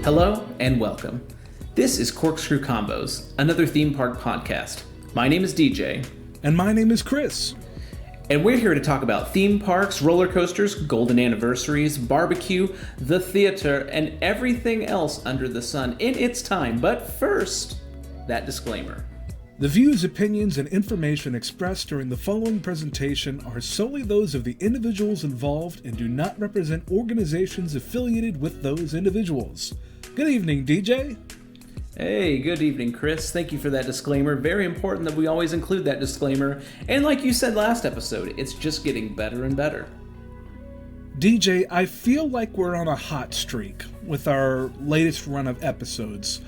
Hello and welcome. This is Corkscrew Convos, another theme park podcast. My name is DJ. And my name is Chris. And we're here to talk about theme parks, roller coasters, golden anniversaries, barbecue, the theater, and everything else under the sun in its time. But first, that disclaimer. The views, opinions, and information expressed during the following presentation are solely those of the individuals involved and do not represent organizations affiliated with those individuals. Good evening, DJ. Hey, good evening, Chris. Thank you for that disclaimer. Very important that we always include that disclaimer. And like you said last episode, it's just getting better and better. DJ, I feel like we're on a hot streak with our latest run of episodes.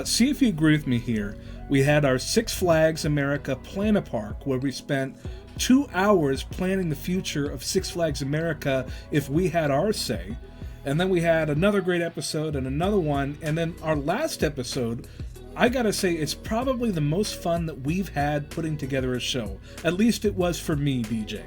See if you agree with me here. We had our Six Flags America Plan-A-Park, where we spent 2 hours planning the future of Six Flags America if we had our say. And then we had another great episode and another one. And then our last episode, I gotta say, it's probably the most fun that we've had putting together a show. At least it was for me, DJ.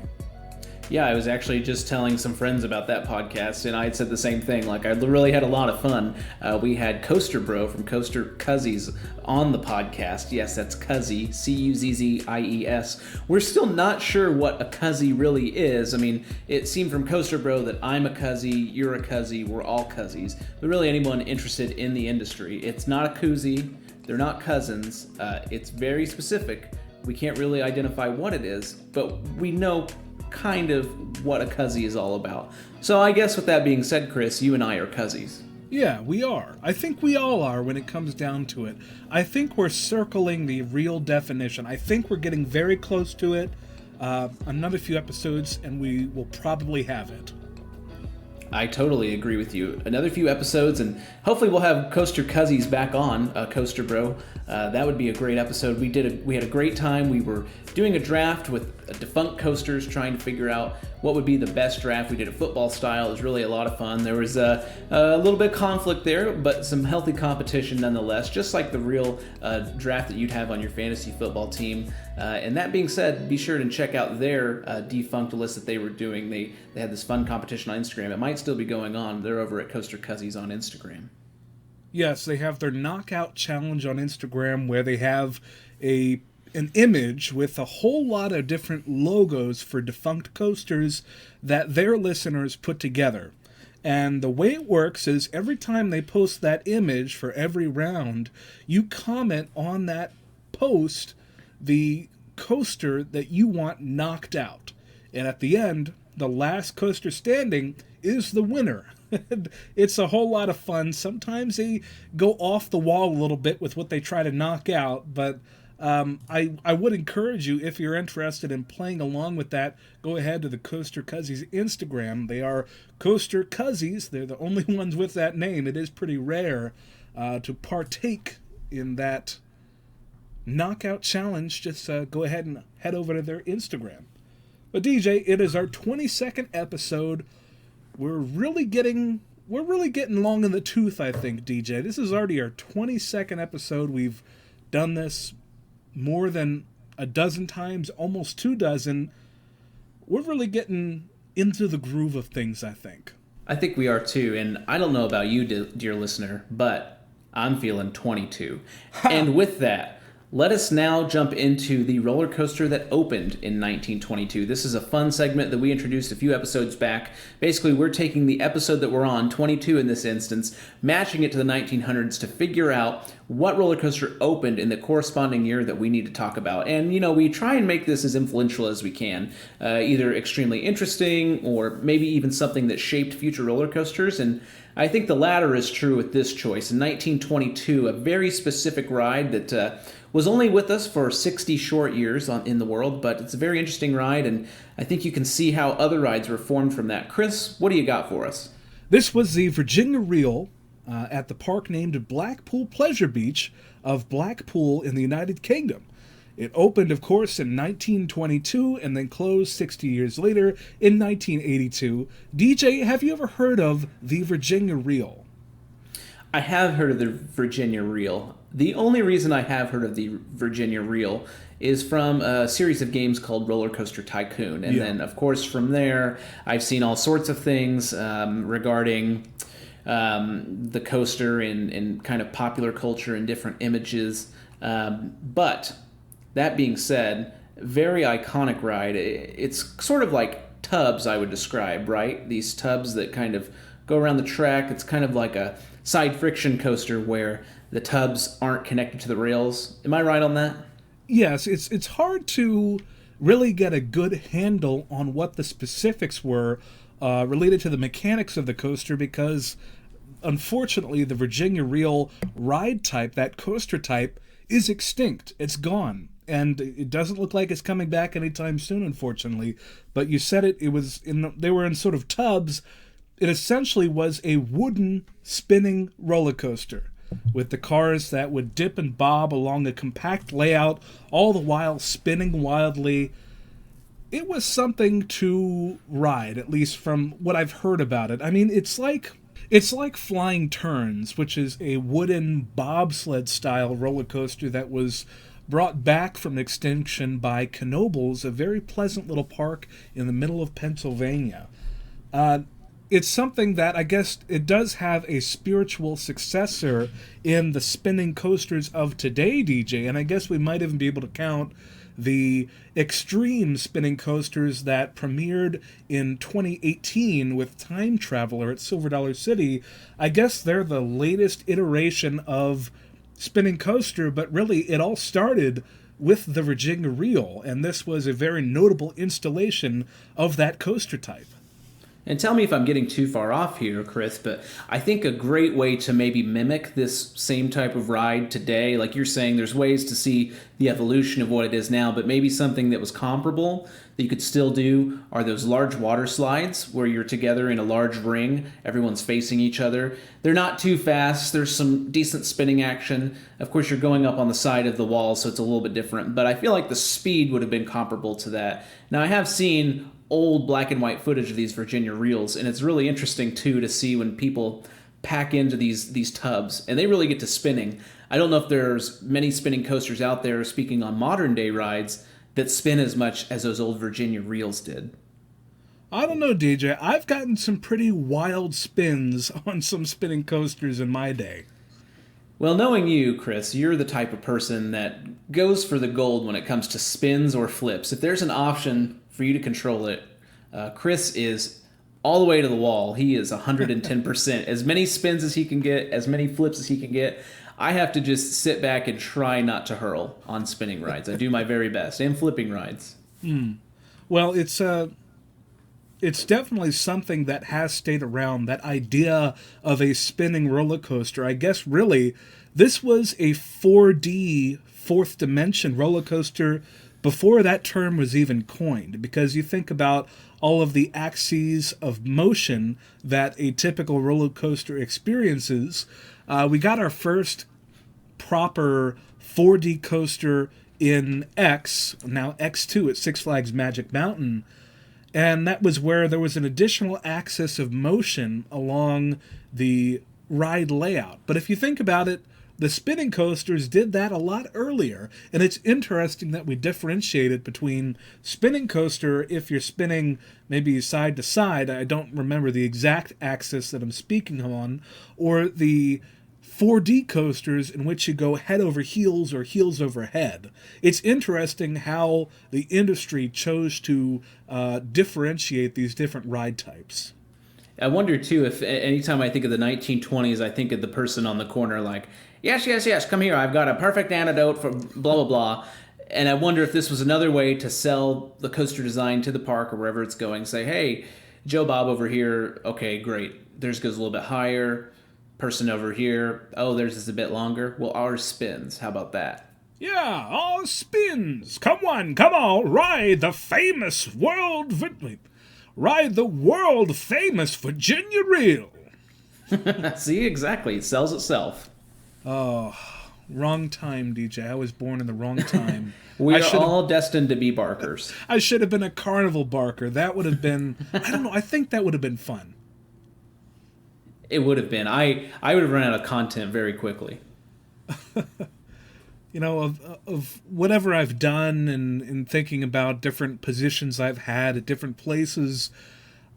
Yeah, I was actually just telling some friends about that podcast, and I had said the same thing. Like, I really had a lot of fun. We had Coaster Bro from Coaster Cuzzies on the podcast. Yes, that's Cuzzy, Cuzzies. We're still not sure what a Cuzzy really is. I mean, it seemed from Coaster Bro that I'm a Cuzzy, you're a Cuzzy, we're all Cuzzies. But really anyone interested in the industry. It's not a koozie, they're not cousins. It's very specific. We can't really identify what it is, but we know kind of what a Cuzzy is all about. So I guess with that being said, Chris, you and I are Cuzzies. Yeah, we are. I think we all are when it comes down to it. I think we're circling the real definition. I think we're getting very close to it. Another few episodes and we will probably have it. I totally agree with you. Another few episodes, and hopefully we'll have Coaster Cuzzies back on, Coaster Bro. That would be a great episode. We had a great time. We were doing a draft with defunct coasters, trying to figure out what would be the best draft. We did it football style. It was really a lot of fun. There was a little bit of conflict there, but some healthy competition nonetheless, just like the real draft that you'd have on your fantasy football team. And that being said, be sure to check out their defunct list that they were doing. They had this fun competition on Instagram. It might still be going on. They're over at Coaster Cuzzies on Instagram. Yes, they have their knockout challenge on Instagram where they have an image with a whole lot of different logos for defunct coasters that their listeners put together. And the way it works is every time they post that image for every round, you comment on that post the coaster that you want knocked out. And at the end, the last coaster standing is the winner. It's a whole lot of fun. Sometimes they go off the wall a little bit with what they try to knock out, but I would encourage you, if you're interested in playing along with that, go ahead to the Coaster Cuzzies Instagram. They are Coaster Cuzzies. They're the only ones with that name. It is pretty rare to partake in that knockout challenge. Just go ahead and head over to their Instagram. But DJ, it is our 22nd episode. We're really getting long in the tooth, I think, DJ. This is already our 22nd episode. We've done this more than a dozen times, almost 24. We're really getting into the groove of things, I think. I think we are too, and I don't know about you, dear listener, but I'm feeling 22. And with that, let us now jump into the roller coaster that opened in 1922. This is a fun segment that we introduced a few episodes back. Basically, we're taking the episode that we're on, 22 in this instance, matching it to the 1900s to figure out what roller coaster opened in the corresponding year that we need to talk about. And, we try and make this as influential as we can, either extremely interesting or maybe even something that shaped future roller coasters. And I think the latter is true with this choice. In 1922, a very specific ride that was only with us for 60 short years in the world, but it's a very interesting ride, and I think you can see how other rides were formed from that. Chris, what do you got for us? This was the Virginia Reel at the park named Blackpool Pleasure Beach of Blackpool in the United Kingdom. It opened, of course, in 1922 and then closed 60 years later in 1982. DJ, have you ever heard of the Virginia Reel? I have heard of the Virginia Reel. The only reason I have heard of the Virginia Reel is from a series of games called Roller Coaster Tycoon. And then, of course, from there, I've seen all sorts of things regarding the coaster in kind of popular culture and different images. But that being said, very iconic ride. It's sort of like tubs, I would describe, right? These tubs that kind of go around the track. It's kind of like a side friction coaster where the tubs aren't connected to the rails. Am I right on that? Yes, it's hard to really get a good handle on what the specifics were related to the mechanics of the coaster because, unfortunately, the Virginia Reel ride type, that coaster type, is extinct. It's gone. And it doesn't look like it's coming back anytime soon, unfortunately. But you said it was they were in sort of tubs. It essentially was a wooden spinning roller coaster with the cars that would dip and bob along a compact layout, all the while spinning wildly. It was something to ride, at least from what I've heard about it. I mean, it's like Flying Turns, which is a wooden bobsled-style roller coaster that was brought back from extinction by Knoebels, a very pleasant little park in the middle of Pennsylvania. It's something that I guess it does have a spiritual successor in the spinning coasters of today, DJ, and I guess we might even be able to count the extreme spinning coasters that premiered in 2018 with Time Traveler at Silver Dollar City. I guess they're the latest iteration of spinning coaster, but really it all started with the Virginia Reel, and this was a very notable installation of that coaster type. And tell me if I'm getting too far off here, Chris, but I think a great way to maybe mimic this same type of ride today, like you're saying, there's ways to see the evolution of what it is now, but maybe something that was comparable that you could still do are those large water slides where you're together in a large ring, everyone's facing each other. They're not too fast, there's some decent spinning action. Of course, you're going up on the side of the wall, so it's a little bit different, but I feel like the speed would have been comparable to that. Now, I have seen old black and white footage of these Virginia Reels, and it's really interesting too to see when people pack into these tubs and they really get to spinning. I don't know if there's many spinning coasters out there, speaking on modern day rides, that spin as much as those old Virginia Reels did. I don't know, DJ. I've gotten some pretty wild spins on some spinning coasters in my day. Well, knowing you, Chris, you're the type of person that goes for the gold when it comes to spins or flips. If there's an option for you to control it, Chris is all the way to the wall. He is 110%. As many spins as he can get, as many flips as he can get. I have to just sit back and try not to hurl on spinning rides. I do my very best. And flipping rides. Well, it's definitely something that has stayed around, that idea of a spinning roller coaster. I guess really this was a 4D, fourth dimension roller coaster before that term was even coined, because you think about all of the axes of motion that a typical roller coaster experiences. We got our first proper 4D coaster in X, now X2 at Six Flags Magic Mountain, and that was where there was an additional axis of motion along the ride layout. But if you think about it, the spinning coasters did that a lot earlier, and it's interesting that we differentiated between spinning coaster if you're spinning maybe side to side, I don't remember the exact axis that I'm speaking on, or the 4D coasters in which you go head over heels or heels over head. It's interesting how the industry chose to differentiate these different ride types. I wonder, too, if anytime I think of the 1920s, I think of the person on the corner like, yes, yes, yes, come here, I've got a perfect antidote for blah, blah, blah. And I wonder if this was another way to sell the coaster design to the park or wherever it's going. Say, hey, Joe Bob over here, okay, great. Theirs goes a little bit higher. Person over here, oh, theirs is a bit longer. Well, ours spins. How about that? Yeah, ours spins. Come on, ride the famous Ride the world famous Virginia Reel. See, exactly. It sells itself. Oh, wrong time, DJ. I was born in the wrong time. We are all destined to be barkers. I should have been a carnival barker. That would have been, I don't know, I think that would have been fun. It would have been. I would have run out of content very quickly. You know, of whatever I've done and thinking about different positions I've had at different places,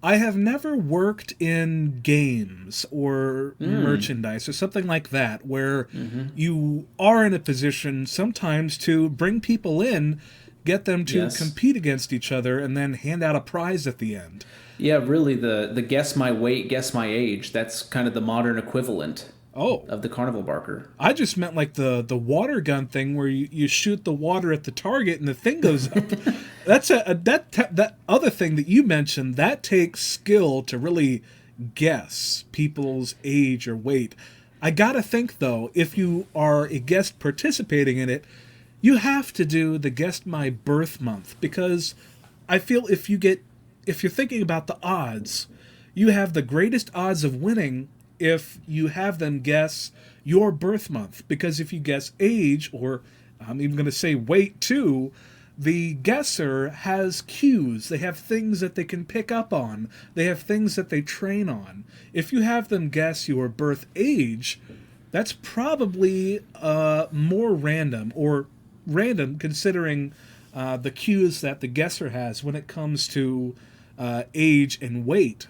I have never worked in games or merchandise or something like that where you are in a position sometimes to bring people in, get them to Yes. compete against each other, and then hand out a prize at the end. Yeah, really, the guess my weight, guess my age, that's kind of the modern equivalent Oh, of the carnival barker. I just meant like the water gun thing where you shoot the water at the target and the thing goes up. That's that other thing that you mentioned that takes skill to really guess people's age or weight. I gotta think though, if you are a guest participating in it, you have to do the guess my birth month because I feel if you're thinking about the odds, you have the greatest odds of winning if you have them guess your birth month. Because if you guess age, or I'm even going to say weight too, the guesser has cues. They have things that they can pick up on. They have things that they train on. If you have them guess your birth age, that's probably more random, or random considering the cues that the guesser has when it comes to age and weight.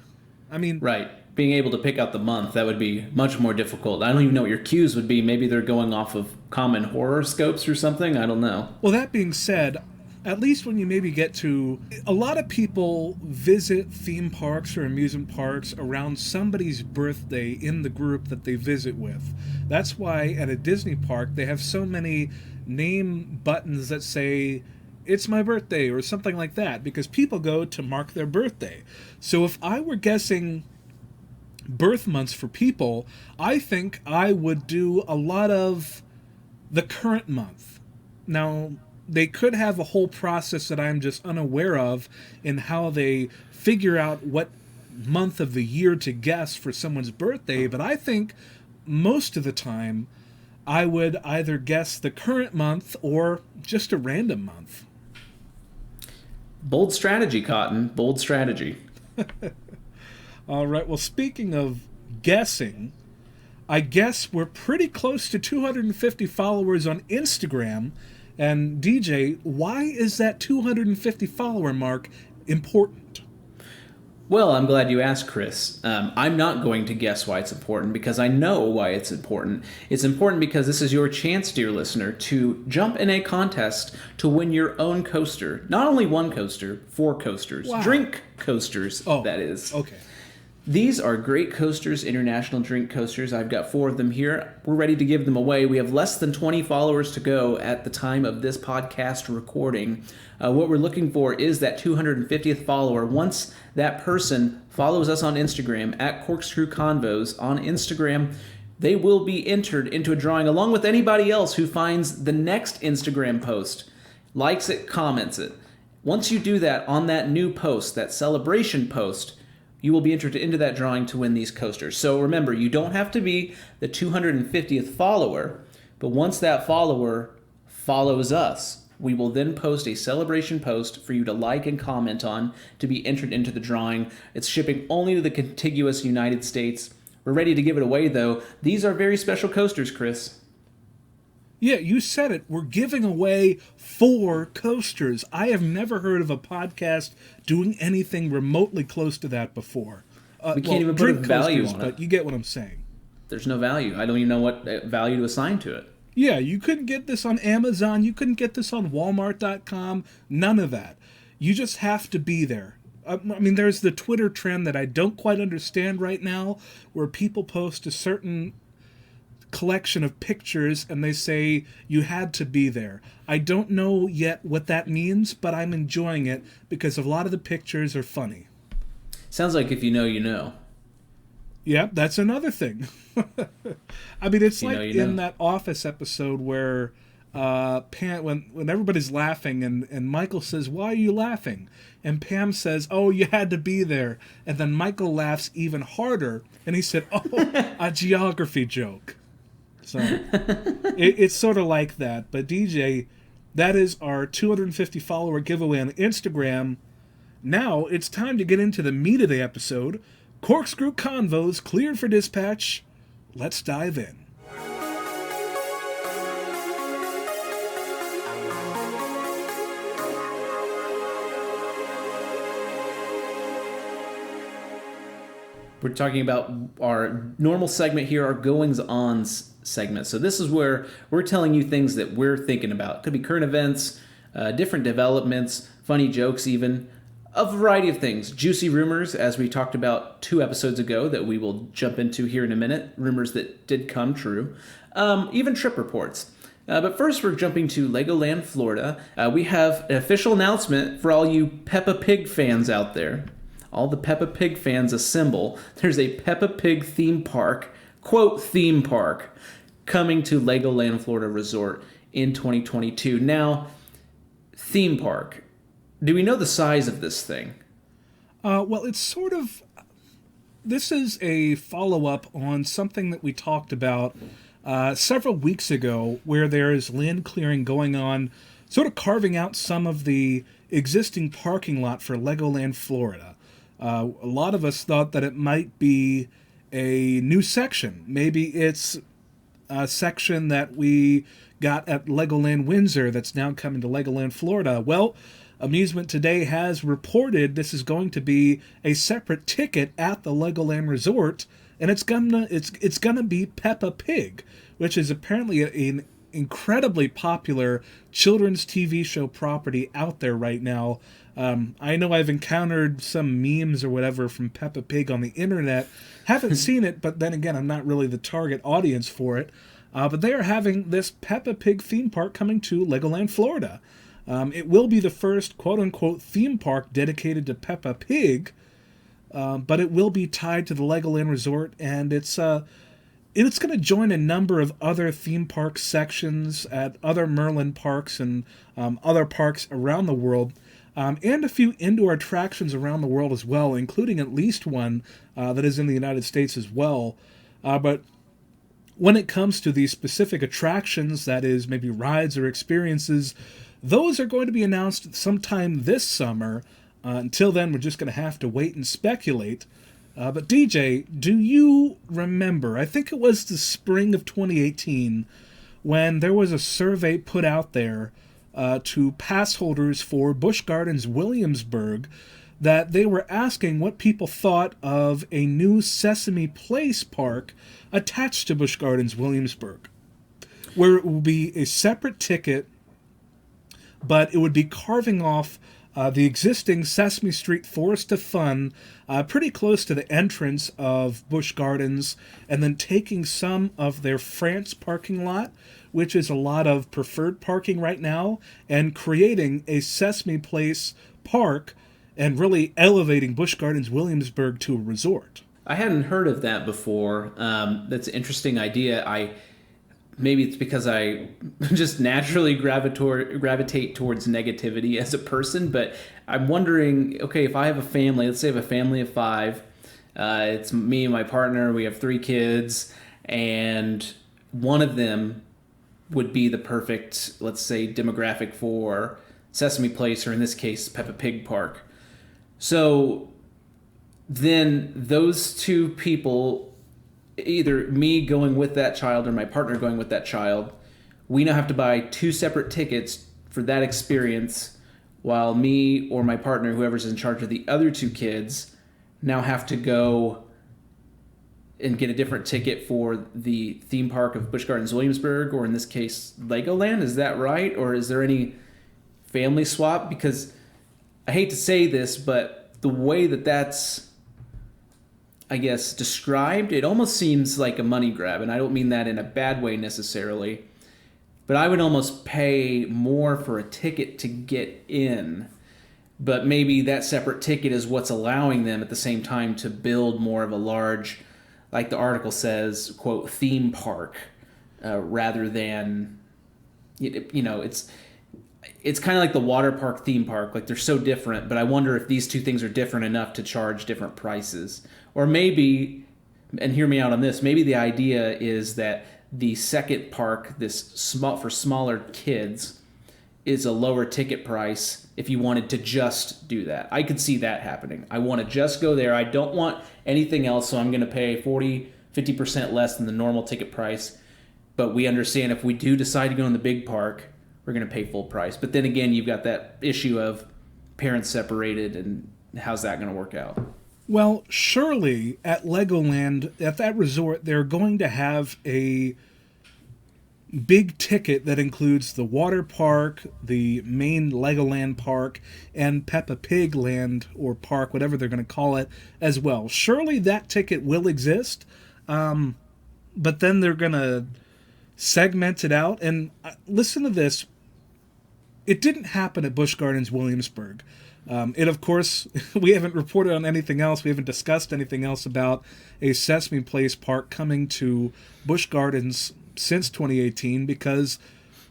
I mean, Right. Being able to pick out the month, that would be much more difficult. I don't even know what your cues would be. Maybe they're going off of common horoscopes or something. I don't know. well, that being said, at least when you maybe get to, a lot of people visit theme parks or amusement parks around somebody's birthday in the group that they visit with. That's why at a Disney park they have so many name buttons that say, it's my birthday or something like that, because people go to mark their birthday. So if I were guessing birth months for people, I think I would do a lot of the current month. Now, they could have a whole process that I'm just unaware of in how they figure out what month of the year to guess for someone's birthday, but I think most of the time I would either guess the current month or just a random month. Bold strategy, Cotton. Bold strategy. All right, well, speaking of guessing, I guess we're pretty close to 250 followers on Instagram. And DJ, why is that 250 follower mark important? Well, I'm glad you asked, Chris. I'm not going to guess why it's important because I know why it's important. It's important because this is your chance, dear listener, to jump in a contest to win your own coaster. Not only one coaster, 4 coasters. Wow. Drink coasters, that is. Okay. These are great coasters, international drink coasters. I've got 4 of them here. We're ready to give them away. We have less than 20 followers to go at the time of this podcast recording. What we're looking for is that 250th follower. Once that person follows us on Instagram, at Corkscrew Convos on Instagram, they will be entered into a drawing along with anybody else who finds the next Instagram post, likes it, comments it. Once you do that on that new post, that celebration post, you will be entered into that drawing to win these coasters. So remember, you don't have to be the 250th follower, but once that follower follows us, we will then post a celebration post for you to like and comment on to be entered into the drawing. It's shipping only to the contiguous United States. We're ready to give it away, though. These are very special coasters, Chris. Yeah, you said it. We're giving away 4 coasters. I have never heard of a podcast doing anything remotely close to that before. We can't even put a drink value coasters, on it. But you get what I'm saying. There's no value. I don't even know what value to assign to it. Yeah, you couldn't get this on Amazon. You couldn't get this on Walmart.com. None of that. You just have to be there. I mean, there's the Twitter trend that I don't quite understand right now, where people post a certain collection of pictures and they say you had to be there. I don't know yet what that means, but I'm enjoying it because a lot of the pictures are funny. Sounds like if you know, you know. Yeah, that's another thing. I mean, it's You like know, you know. in that Office episode where Pam, when everybody's laughing and Michael says, "Why are you laughing?" And Pam says, "Oh, you had to be there." And then Michael laughs even harder and he said, "Oh, a geography joke." So it's sort of like that. But DJ, that is our 250 follower giveaway on Instagram. Now it's time to get into the meat of the episode. Corkscrew Convos cleared for dispatch. Let's dive in. We're talking about our normal segment here, our goings-on segment. So this is where we're telling you things that we're thinking about. It could be current events, different developments, funny jokes even, a variety of things. Juicy rumors, as we talked about 2 episodes ago, that we will jump into here in a minute. Rumors that did come true. Even trip reports. But first, we're jumping to Legoland, Florida. We have an official announcement for all you Peppa Pig fans out there. All the Peppa Pig fans assemble. There's a Peppa Pig theme park, quote, theme park, coming to Legoland, Florida Resort in 2022. Now, theme park. Do we know the size of this thing? Well, it's sort of... This is a follow-up on something that we talked about several weeks ago, where there is land clearing going on, sort of carving out some of the existing parking lot for Legoland, Florida. A lot of us thought that it might be a new section. Maybe it's a section that we got at Legoland Windsor that's now coming to Legoland, Florida. Well, Amusement Today has reported this is going to be a separate ticket at the Legoland Resort, and it's gonna be Peppa Pig, which is apparently an incredibly popular children's TV show property out there right now. I know I've encountered some memes or whatever from Peppa Pig on the internet. Haven't seen it, but then again, I'm not really the target audience for it. But they are having this Peppa Pig theme park coming to Legoland, Florida. It will be the first quote-unquote theme park dedicated to Peppa Pig, but it will be tied to the Legoland Resort, and it's going to join a number of other theme park sections at other Merlin parks and other parks around the world, and a few indoor attractions around the world as well, including at least one that is in the United States as well. But when it comes to these specific attractions, that is maybe rides or experiences, those are going to be announced sometime this summer. Until then, we're just going to have to wait and speculate. But DJ, do you remember, I think it was the spring of 2018, when there was a survey put out there to pass holders for Busch Gardens Williamsburg, that they were asking what people thought of a new Sesame Place park attached to Busch Gardens Williamsburg, where it will be a separate ticket, but it would be carving off the existing Sesame Street Forest of Fun, pretty close to the entrance of Busch Gardens, and then taking some of their France parking lot, which is a lot of preferred parking right now, and creating a Sesame Place park, and really elevating Busch Gardens Williamsburg to a resort. I hadn't heard of that before. That's an interesting idea. Maybe it's because I just naturally gravitate towards negativity as a person, but I'm wondering, okay, if I have a family, let's say I have a family of 5, it's me and my partner, we have 3 kids, and one of them would be the perfect, let's say, demographic for Sesame Place, or in this case, Peppa Pig Park. So then those 2 people, either me going with that child or my partner going with that child, we now have to buy 2 separate tickets for that experience, while me or my partner, whoever's in charge of the other 2 kids, now have to go and get a different ticket for the theme park of Busch Gardens Williamsburg, or in this case, Legoland. Is that right? Or is there any family swap? Because I hate to say this, but the way that that's, I guess, described, it almost seems like a money grab, and I don't mean that in a bad way necessarily, but I would almost pay more for a ticket to get in, but maybe that separate ticket is what's allowing them at the same time to build more of a large, like the article says, quote, theme park, rather than, it's kind of like the water park theme park. Like, they're so different, but I wonder if these 2 things are different enough to charge different prices. Or maybe, and hear me out on this, maybe the idea is that the second park, for smaller kids, is a lower ticket price if you wanted to just do that. I could see that happening. I want to just go there. I don't want anything else, so I'm going to pay 50% less than the normal ticket price. But we understand if we do decide to go in the big park, we're going to pay full price. But then again, you've got that issue of parents separated, and how's that going to work out? Well, surely at Legoland, at that resort, they're going to have a big ticket that includes the water park, the main Legoland park, and Peppa Pig Land or park, whatever they're going to call it, as well. Surely that ticket will exist, but then they're going to segment it out. And listen to this. It didn't happen at Busch Gardens Williamsburg. It, of course, we haven't reported on anything else. We haven't discussed anything else about a Sesame Place park coming to Busch Gardens since 2018 because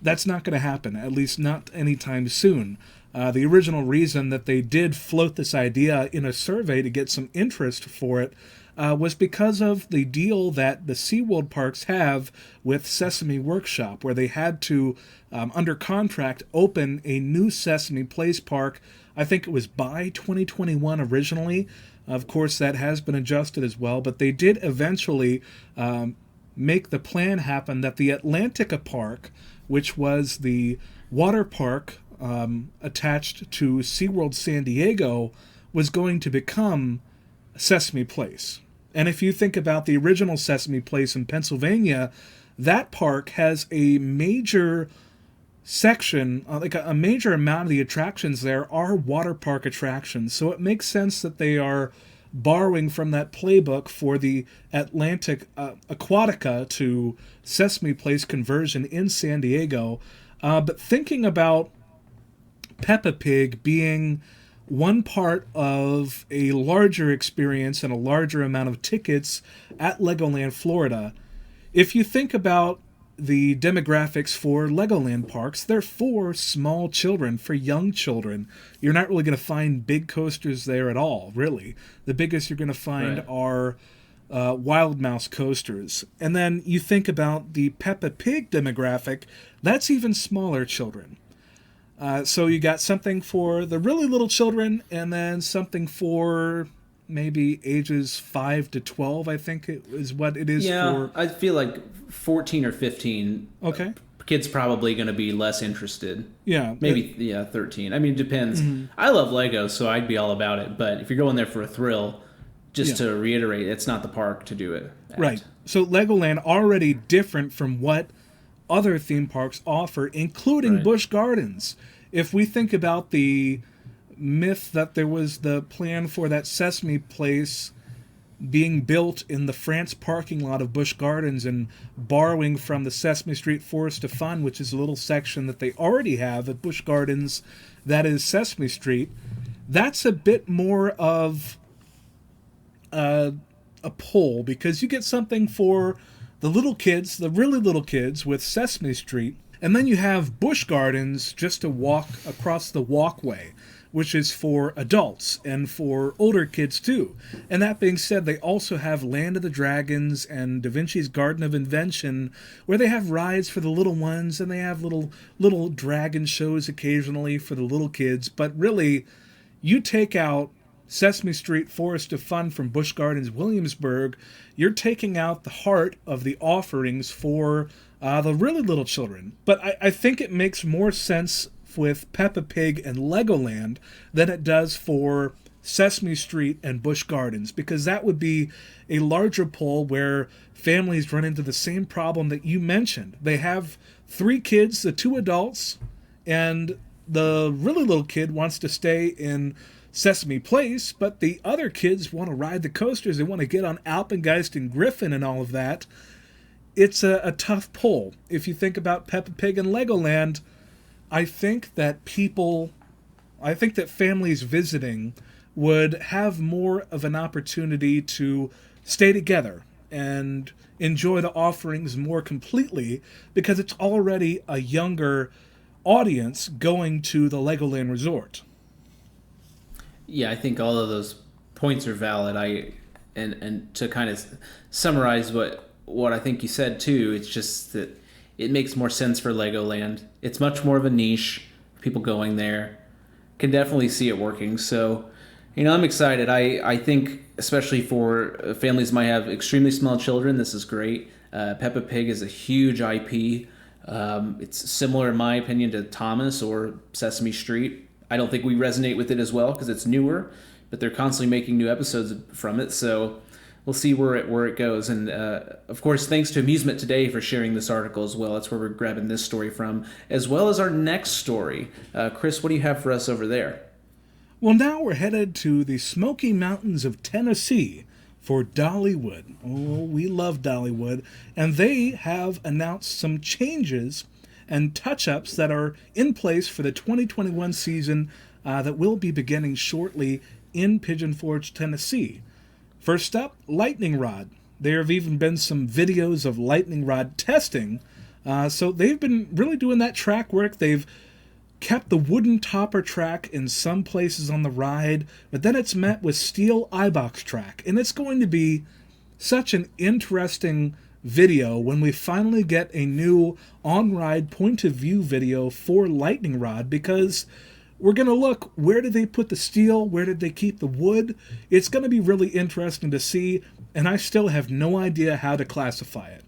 that's not going to happen, at least not anytime soon. The original reason that they did float this idea in a survey to get some interest for it was because of the deal that the SeaWorld parks have with Sesame Workshop, where they had to, under contract, open a new Sesame Place park. I think it was by 2021 originally. Of course, that has been adjusted as well, but they did eventually make the plan happen that the Atlantica Park, which was the water park attached to SeaWorld San Diego, was going to become Sesame Place. And if you think about the original Sesame Place in Pennsylvania, that park has a major section, like a major amount of the attractions there are water park attractions. So it makes sense that they are borrowing from that playbook for the Atlantic Aquatica to Sesame Place conversion in San Diego. But thinking about Peppa Pig being one part of a larger experience and a larger amount of tickets at Legoland Florida, if you think about the demographics for Legoland parks, they're for small children, for young children. You're not really going to find big coasters there at all, really. The biggest you're going to find are Wild Mouse coasters. And then you think about the Peppa Pig demographic, that's even smaller children. So you got something for the really little children, and then something for maybe ages 5 to 12, I think is what it is for. I feel like 14 or 15. Okay. Kids probably going to be less interested. Yeah. Maybe, 13. I mean, it depends. Mm-hmm. I love Legos, so I'd be all about it. But if you're going there for a thrill, just to reiterate, it's not the park to do it at. Right. So Legoland already different from what other theme parks offer, including Busch Gardens. If we think about the myth that there was the plan for that Sesame Place being built in the France parking lot of Busch Gardens and borrowing from the Sesame Street Forest of Fun, which is a little section that they already have at Busch Gardens that is Sesame Street, that's a bit more of a pull, because you get something for the little kids, the really little kids with Sesame Street, and then you have Busch Gardens just to walk across the walkway, which is for adults and for older kids too. And that being said, they also have Land of the Dragons and Da Vinci's Garden of Invention, where they have rides for the little ones, and they have little dragon shows occasionally for the little kids. But really, you take out Sesame Street Forest of Fun from Busch Gardens Williamsburg, you're taking out the heart of the offerings for the really little children. But I think it makes more sense with Peppa Pig and Legoland than it does for Sesame Street and Busch Gardens, because that would be a larger pull where families run into the same problem that you mentioned. They have 3 kids, the 2 adults, and the really little kid wants to stay in Sesame Place, but the other kids want to ride the coasters. They want to get on Alpengeist and Griffin and all of that. It's a tough pull. If you think about Peppa Pig and Legoland, I think that families visiting would have more of an opportunity to stay together and enjoy the offerings more completely, because it's already a younger audience going to the Legoland Resort. Yeah, I think all of those points are valid. And to kind of summarize what I think you said too, it's just that it makes more sense for Legoland. It's much more of a niche. People going there can definitely see it working. So, I'm excited. I think, especially for families who might have extremely small children, this is great. Peppa Pig is a huge IP. It's similar, in my opinion, to Thomas or Sesame Street. I don't think we resonate with it as well because it's newer. but they're constantly making new episodes from it. So we'll see where it goes. And of course, thanks to Amusement Today for sharing this article as well. That's where we're grabbing this story from, as well as our next story. Chris, what do you have for us over there? Well, now we're headed to the Smoky Mountains of Tennessee for Dollywood. Oh, we love Dollywood. And they have announced some changes and touch-ups that are in place for the 2021 season that will be beginning shortly in Pigeon Forge, Tennessee. First up, lightning rod. There have even been some videos of lightning rod testing. So they've been really doing that track work. They've kept the wooden topper track in some places on the ride, but then it's met with steel iBox track. And it's going to be such an interesting video when we finally get a new on-ride point-of-view video for lightning rod, because we're going to look, where did they put the steel? Where did they keep the wood? It's going to be really interesting to see, and I still have no idea how to classify it.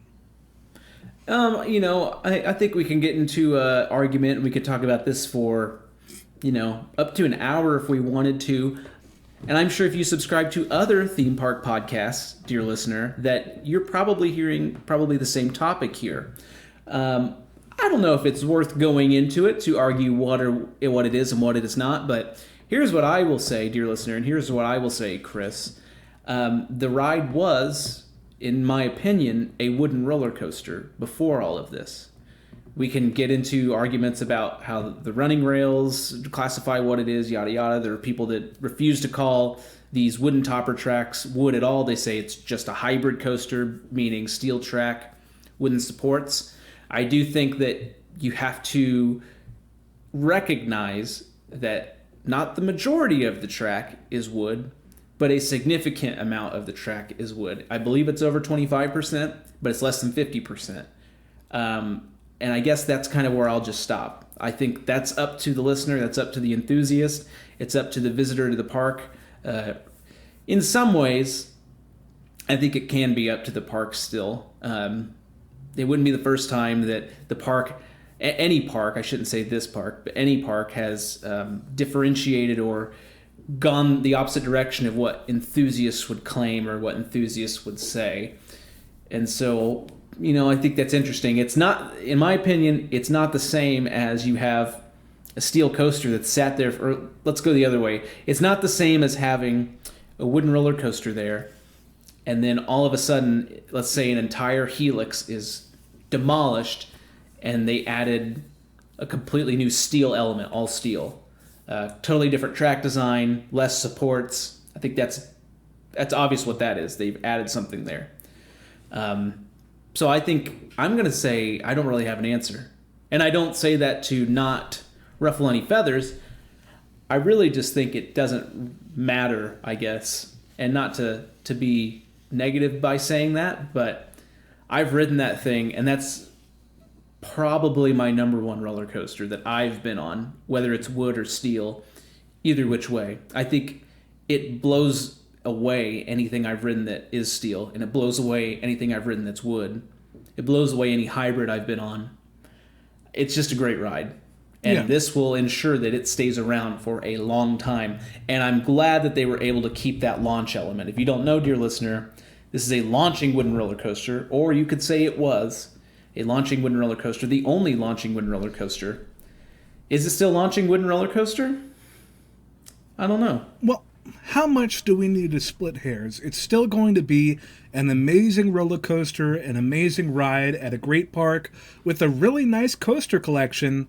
I think we can get into an argument, and we could talk about this for, up to an hour if we wanted to. And I'm sure if you subscribe to other theme park podcasts, dear listener, that you're probably hearing the same topic here. I don't know if it's worth going into it to argue what it is and what it is not, but here's what I will say, dear listener, and here's what I will say, Chris. The ride was, in my opinion, a wooden roller coaster before all of this. We can get into arguments about how the running rails classify what it is, yada yada. There are people that refuse to call these wooden topper tracks wood at all. They say it's just a hybrid coaster, meaning steel track, wooden supports. I do think that you have to recognize that not the majority of the track is wood, but a significant amount of the track is wood. I believe it's over 25%, but it's less than 50%. And I guess that's kind of where I'll just stop. I think that's up to the listener. That's up to the enthusiast. It's up to the visitor to the park. In some ways, I think it can be up to the park still. It wouldn't be the first time that the park, any park, I shouldn't say this park, but any park has differentiated or gone the opposite direction of what enthusiasts would claim or what enthusiasts would say. And so, I think that's interesting. It's not, in my opinion, it's not the same as you have a steel coaster that's sat there, or let's go the other way. It's not the same as having a wooden roller coaster there, and then all of a sudden, let's say an entire helix is demolished, and they added a completely new steel element, all steel. Totally different track design, less supports. I think that's obvious what that is. They've added something there. So I think I'm going to say I don't really have an answer. And I don't say that to not ruffle any feathers. I really just think it doesn't matter, I guess. And not to be negative by saying that, but I've ridden that thing, and that's probably my number one roller coaster that I've been on, whether it's wood or steel, either which way. I think it blows away anything I've ridden that is steel, and it blows away anything I've ridden that's wood. It blows away any hybrid I've been on. It's just a great ride. And This will ensure that it stays around for a long time. And I'm glad that they were able to keep that launch element. If you don't know, dear listener, this is a launching wooden roller coaster, or you could say it was a launching wooden roller coaster, the only launching wooden roller coaster. Is it still launching wooden roller coaster? I don't know. Well, how much do we need to split hairs? It's still going to be an amazing roller coaster, an amazing ride at a great park with a really nice coaster collection.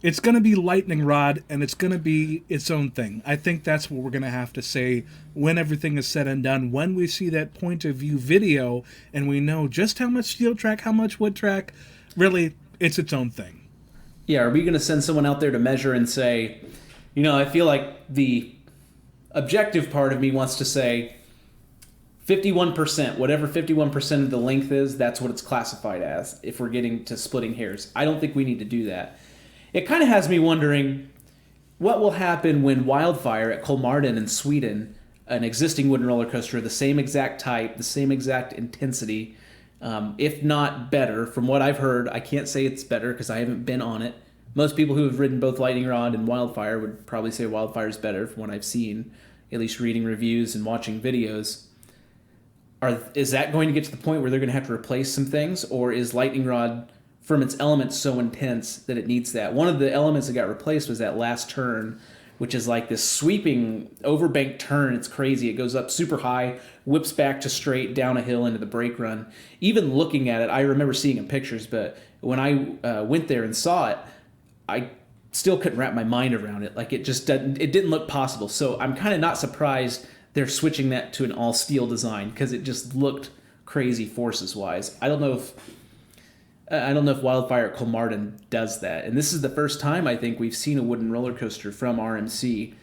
It's going to be lightning rod, and it's going to be its own thing. I think that's what we're going to have to say when everything is said and done, when we see that point of view video and we know just how much steel track, how much wood track. Really, it's its own thing. Yeah, are we going to send someone out there to measure and say, I feel like the objective part of me wants to say 51%, whatever 51% of the length is, that's what it's classified as if we're getting to splitting hairs. I don't think we need to do that. It kind of has me wondering what will happen when Wildfire at Kolmarden in Sweden, an existing wooden roller coaster, the same exact type, the same exact intensity, if not better, from what I've heard. I can't say it's better because I haven't been on it. Most people who have ridden both Lightning Rod and Wildfire would probably say Wildfire is better from what I've seen. at least reading reviews and watching videos. Is that going to get to the point where they're going to have to replace some things, or is lightning rod from its elements so intense that it needs that? One of the elements that got replaced was that last turn, which is like this sweeping overbank turn. It's crazy. It goes up super high, whips back to straight down a hill into the brake run. Even looking at it, I remember seeing in pictures, but when I went there and saw it, I still couldn't wrap my mind around it. Like, it didn't look possible. So I'm kind of not surprised they're switching that to an all steel design, because it just looked crazy forces wise. I don't know if Wildfire at Colmartin does that. And this is the first time I think we've seen a wooden roller coaster from RMC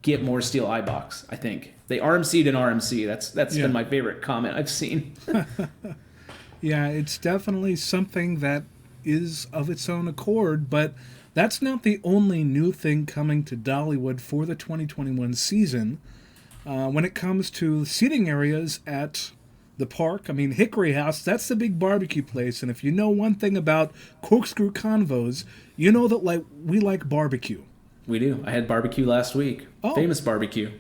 get more steel eye box. I think they RMC'd an RMC. That's been my favorite comment I've seen. Yeah, it's definitely something that is of its own accord, but that's not the only new thing coming to Dollywood for the 2021 season. When it comes to seating areas at the park, I mean, Hickory House, that's the big barbecue place, and if you know one thing about Corkscrew Convos, you know that we like barbecue. We do. I had barbecue last week. Oh. Famous barbecue.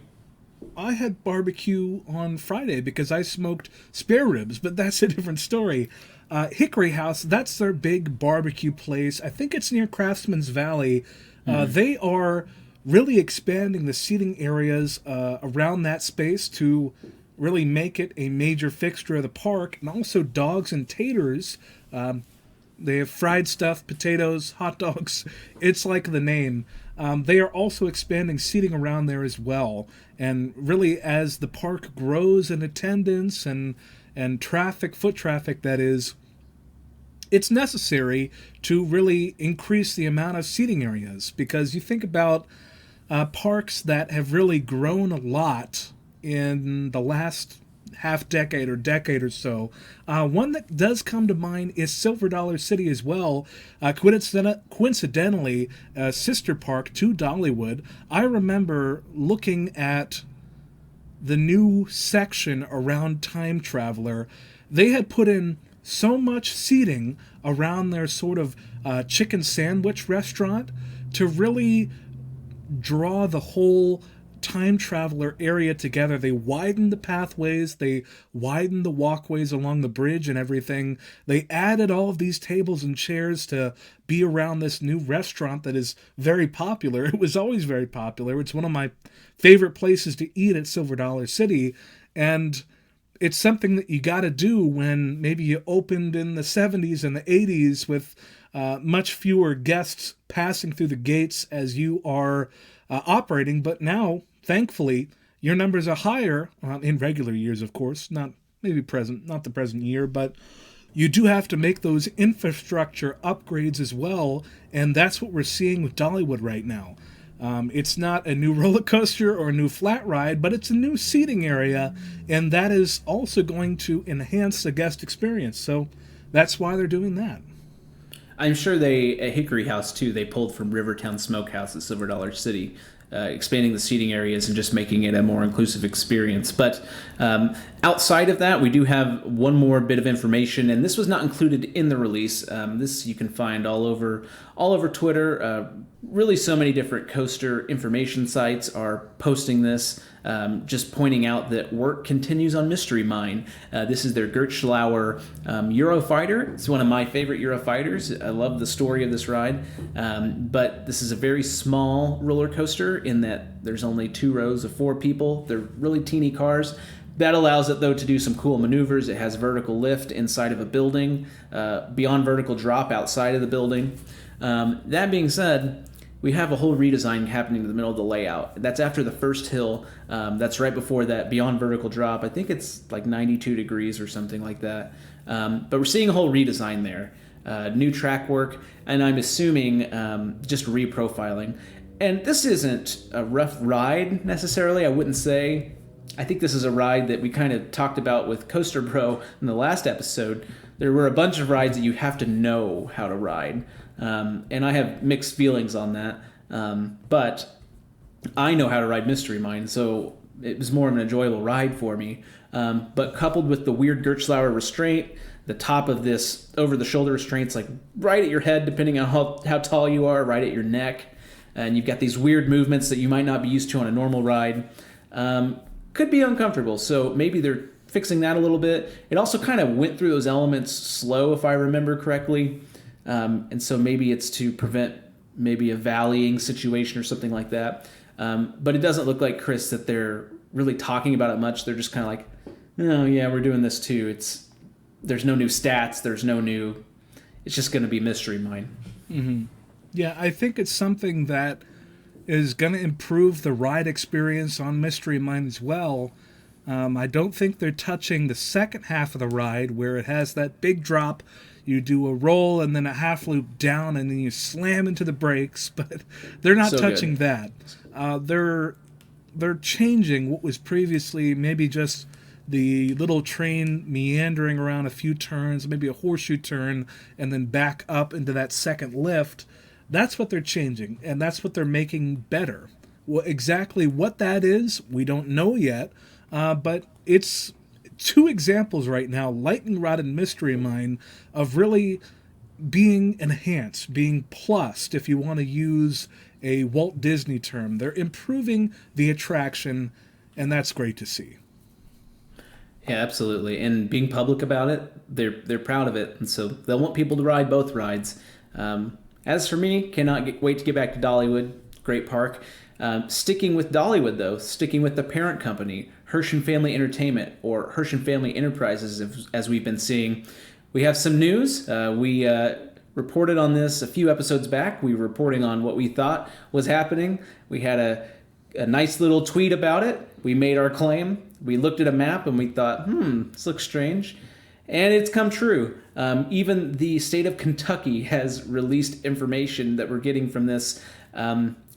I had barbecue on Friday because I smoked spare ribs, but that's a different story. Hickory House, that's their big barbecue place. I think it's near Craftsman's Valley. They are really expanding the seating areas around that space to really make it a major fixture of the park, and also dogs and taters. They have fried stuff, potatoes, hot dogs. It's like the name. They are also expanding seating around there as well. And really, as the park grows in attendance and traffic, foot traffic that is, it's necessary to really increase the amount of seating areas. Because you think about parks that have really grown a lot in the last half decade or decade or so. One that does come to mind is Silver Dollar City as well. Coincidentally, a sister park to Dollywood. I remember looking at the new section around Time Traveler. They had put in so much seating around their sort of chicken sandwich restaurant to really draw the whole Time Traveler area together. They widened the pathways, they widened the walkways along the bridge and everything. They added all of these tables and chairs to be around this new restaurant that is very popular. It was always very popular. It's one of my favorite places to eat at Silver Dollar City, and it's something that you got to do when maybe you opened in the 70s and the 80s with much fewer guests passing through the gates as you are operating, but now, thankfully, your numbers are higher in regular years, of course, not the present year, but you do have to make those infrastructure upgrades as well, and that's what we're seeing with Dollywood right now. It's not a new roller coaster or a new flat ride, but it's a new seating area, and that is also going to enhance the guest experience, so that's why they're doing that. I'm sure at Hickory House, too, they pulled from Rivertown Smokehouse at Silver Dollar City, expanding the seating areas and just making it a more inclusive experience. But outside of that, we do have one more bit of information, and this was not included in the release. This you can find all over Twitter. Really, so many different coaster information sites are posting this, just pointing out that work continues on Mystery Mine. This is their Gert Schlauer Eurofighter. It's one of my favorite Eurofighters. I love the story of this ride, but this is a very small roller coaster in that there's only 2 rows of 4 people. They're really teeny cars. That allows it, though, to do some cool maneuvers. It has vertical lift inside of a building, beyond vertical drop outside of the building. That being said, we have a whole redesign happening in the middle of the layout. That's after the first hill. That's right before that beyond vertical drop. I think it's like 92 degrees or something like that. But we're seeing a whole redesign there. New track work, and I'm assuming just reprofiling. And this isn't a rough ride necessarily, I wouldn't say. I think this is a ride that we kind of talked about with Coaster Bro in the last episode. There were a bunch of rides that you have to know how to ride. And I have mixed feelings on that. But I know how to ride Mystery Mine, so it was more of an enjoyable ride for me. But coupled with the weird Gertschlauer restraint, the top of this over-the-shoulder restraint's like right at your head, depending on how tall you are, right at your neck. and you've got these weird movements that you might not be used to on a normal ride. Could be uncomfortable, so maybe they're fixing that a little bit. It also kind of went through those elements slow, if I remember correctly, and so maybe it's to prevent maybe a valleying situation or something like that. But it doesn't look like, Chris, that they're really talking about it much. They're just kind of like, oh yeah, we're doing this too. There's no new stats. It's just going to be Mystery Mine. Mm-hmm. Yeah, I think it's something that is going to improve the ride experience on Mystery Mine as well. I don't think they're touching the second half of the ride where it has that big drop. You do a roll and then a half loop down and then you slam into the brakes, but they're not touching that. They're changing what was previously maybe just the little train meandering around a few turns, maybe a horseshoe turn, and then back up into that second lift. That's what they're changing, and that's what they're making better. Well, exactly what that is, we don't know yet, but it's two examples right now, Lightning Rod and Mystery Mine, of really being enhanced, being plussed, if you want to use a Walt Disney term. They're improving the attraction, and that's great to see. Yeah, absolutely. And being public about it, they're proud of it, and so they'll want people to ride both rides. As for me, cannot wait to get back to Dollywood. Great park. Sticking with Dollywood, though, sticking with the parent company, Hersch and Family Entertainment, or Hersch and Family Enterprises, as we've been seeing. We have some news. We reported on this a few episodes back. We were reporting on what we thought was happening. We had a nice little tweet about it. We made our claim. We looked at a map and we thought, this looks strange. And it's come true. Even the state of Kentucky has released information that we're getting from this.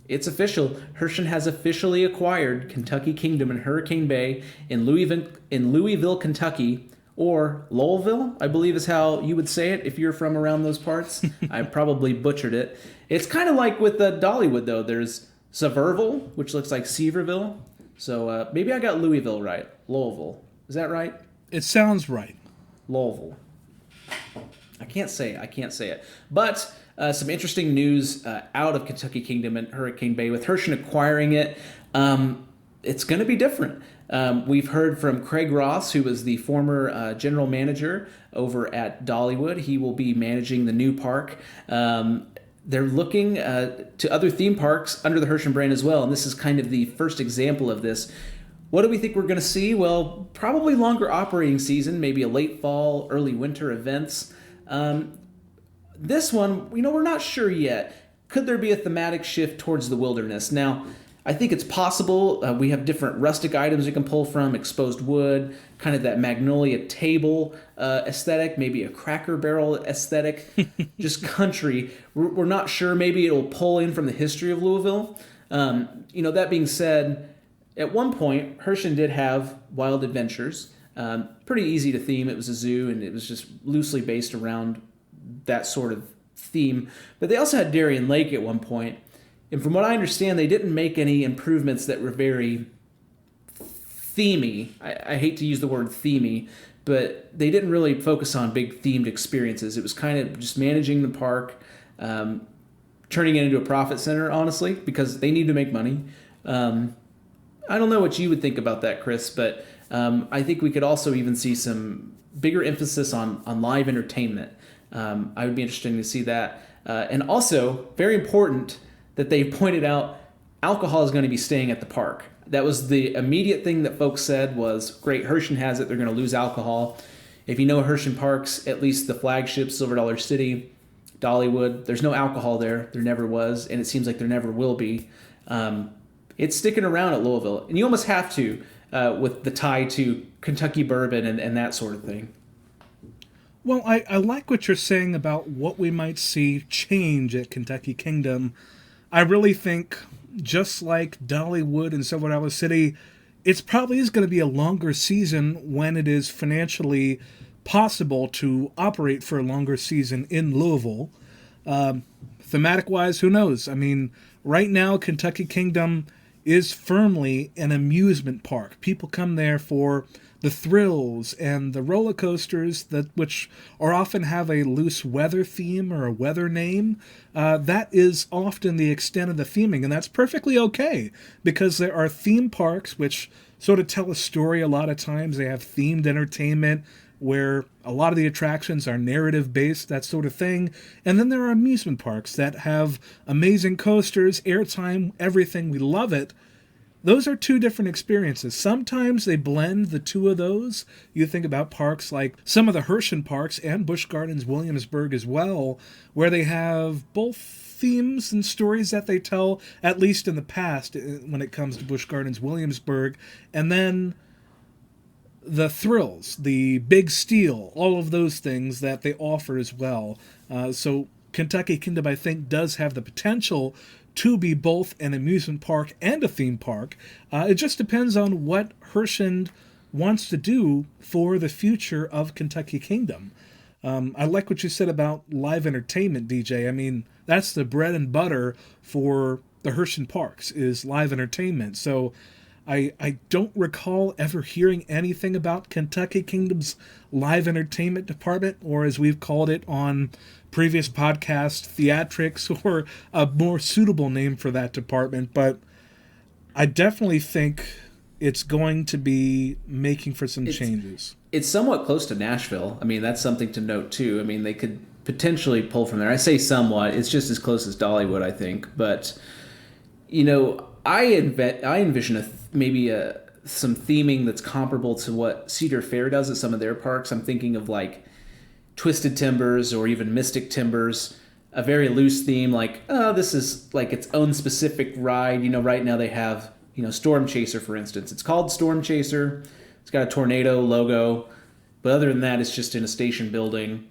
It's official. Hersch has officially acquired Kentucky Kingdom and Hurricane Bay in Louisville, Kentucky, or Lowellville, I believe is how you would say it if you're from around those parts. I probably butchered it. It's kind of like with the Dollywood, though. There's Sevierville, which looks like Seaverville. So maybe I got Louisville right. Lowellville. Is that right? It sounds right. Lowellville. I can't say it. But some interesting news out of Kentucky Kingdom and Hurricane Bay with Hersch acquiring it. It's going to be different. We've heard from Craig Ross, who was the former general manager over at Dollywood. He will be managing the new park. They're looking to other theme parks under the Hersch brand as well, and this is kind of the first example of this. What do we think we're going to see? Well, probably longer operating season, maybe a late fall, early winter events. This one, we're not sure yet. Could there be a thematic shift towards the wilderness? Now, I think it's possible. We have different rustic items you can pull from, exposed wood, kind of that magnolia table aesthetic, maybe a Cracker Barrel aesthetic, just country. We're not sure. Maybe it'll pull in from the history of Louisville. That being said, at one point, Hersch did have Wild Adventures. Pretty easy to theme. It was a zoo, and it was just loosely based around that sort of theme. But they also had Darien Lake at one point. And from what I understand, they didn't make any improvements that were very themey. I hate to use the word themey, but they didn't really focus on big themed experiences. It was kind of just managing the park, turning it into a profit center, honestly, because they need to make money. I don't know what you would think about that, Chris, but I think we could also even see some bigger emphasis on live entertainment. I would be interested to see that. And also, very important that they pointed out, alcohol is going to be staying at the park. That was the immediate thing that folks said was, great, Hersch has it, they're going to lose alcohol. If you know Hersch Parks, at least the flagship, Silver Dollar City, Dollywood, there's no alcohol there. There never was, and it seems like there never will be. It's sticking around at Louisville, and you almost have to with the tie to Kentucky bourbon and that sort of thing. Well, I like what you're saying about what we might see change at Kentucky Kingdom. I really think, just like Dollywood and Silver Dollar City, it probably is going to be a longer season when it is financially possible to operate for a longer season in Louisville. Thematic-wise, who knows? I mean, right now, Kentucky Kingdom is firmly an amusement park. People come there for the thrills and the roller coasters which are often have a loose weather theme or a weather name. That is often the extent of the theming, and that's perfectly okay, because there are theme parks which sort of tell a story a lot of times. They have themed entertainment where a lot of the attractions are narrative based, that sort of thing. And then there are amusement parks that have amazing coasters, airtime, everything. We love it. Those are two different experiences. Sometimes they blend the two of those. You think about parks like some of the Herschend parks and Busch Gardens Williamsburg as well, where they have both themes and stories that they tell, at least in the past when it comes to Busch Gardens Williamsburg, and then the thrills, the big steal, all of those things that they offer as well. So Kentucky Kingdom, I think, does have the potential to be both an amusement park and a theme park. It just depends on what Herschend wants to do for the future of Kentucky Kingdom. I like what you said about live entertainment, DJ. I mean, that's the bread and butter for the Herschend parks, is live entertainment. So I don't recall ever hearing anything about Kentucky Kingdom's live entertainment department, or as we've called it on previous podcasts, theatrics, or a more suitable name for that department. But I definitely think it's going to be making for some changes. It's somewhat close to Nashville. I mean, that's something to note, too. I mean, they could potentially pull from there. I say somewhat. It's just as close as Dollywood, I think. But, you know, I envision some theming that's comparable to what Cedar Fair does at some of their parks. I'm thinking of like Twisted Timbers or even Mystic Timbers, a very loose theme, like, oh, this is like its own specific ride. You know, right now they have, you know, Storm Chaser, for instance. It's called Storm Chaser. It's got a tornado logo, but other than that, it's just in a station building.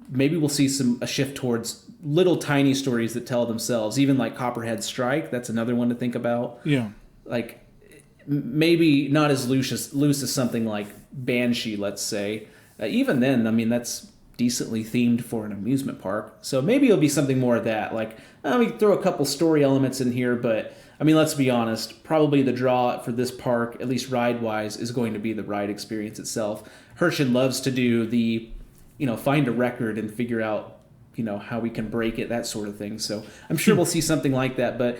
Maybe we'll see a shift towards little tiny stories that tell themselves, even like Copperhead Strike. That's another one to think about. Yeah. Like, maybe not as loose as something like Banshee, let's say. Even then, I mean, that's decently themed for an amusement park. So maybe it'll be something more of that. Like, we can throw a couple story elements in here, but, I mean, let's be honest. Probably the draw for this park, at least ride-wise, is going to be the ride experience itself. Herschend loves to do the, you know, find a record and figure out, you know, how we can break it, that sort of thing. So I'm sure we'll see something like that, but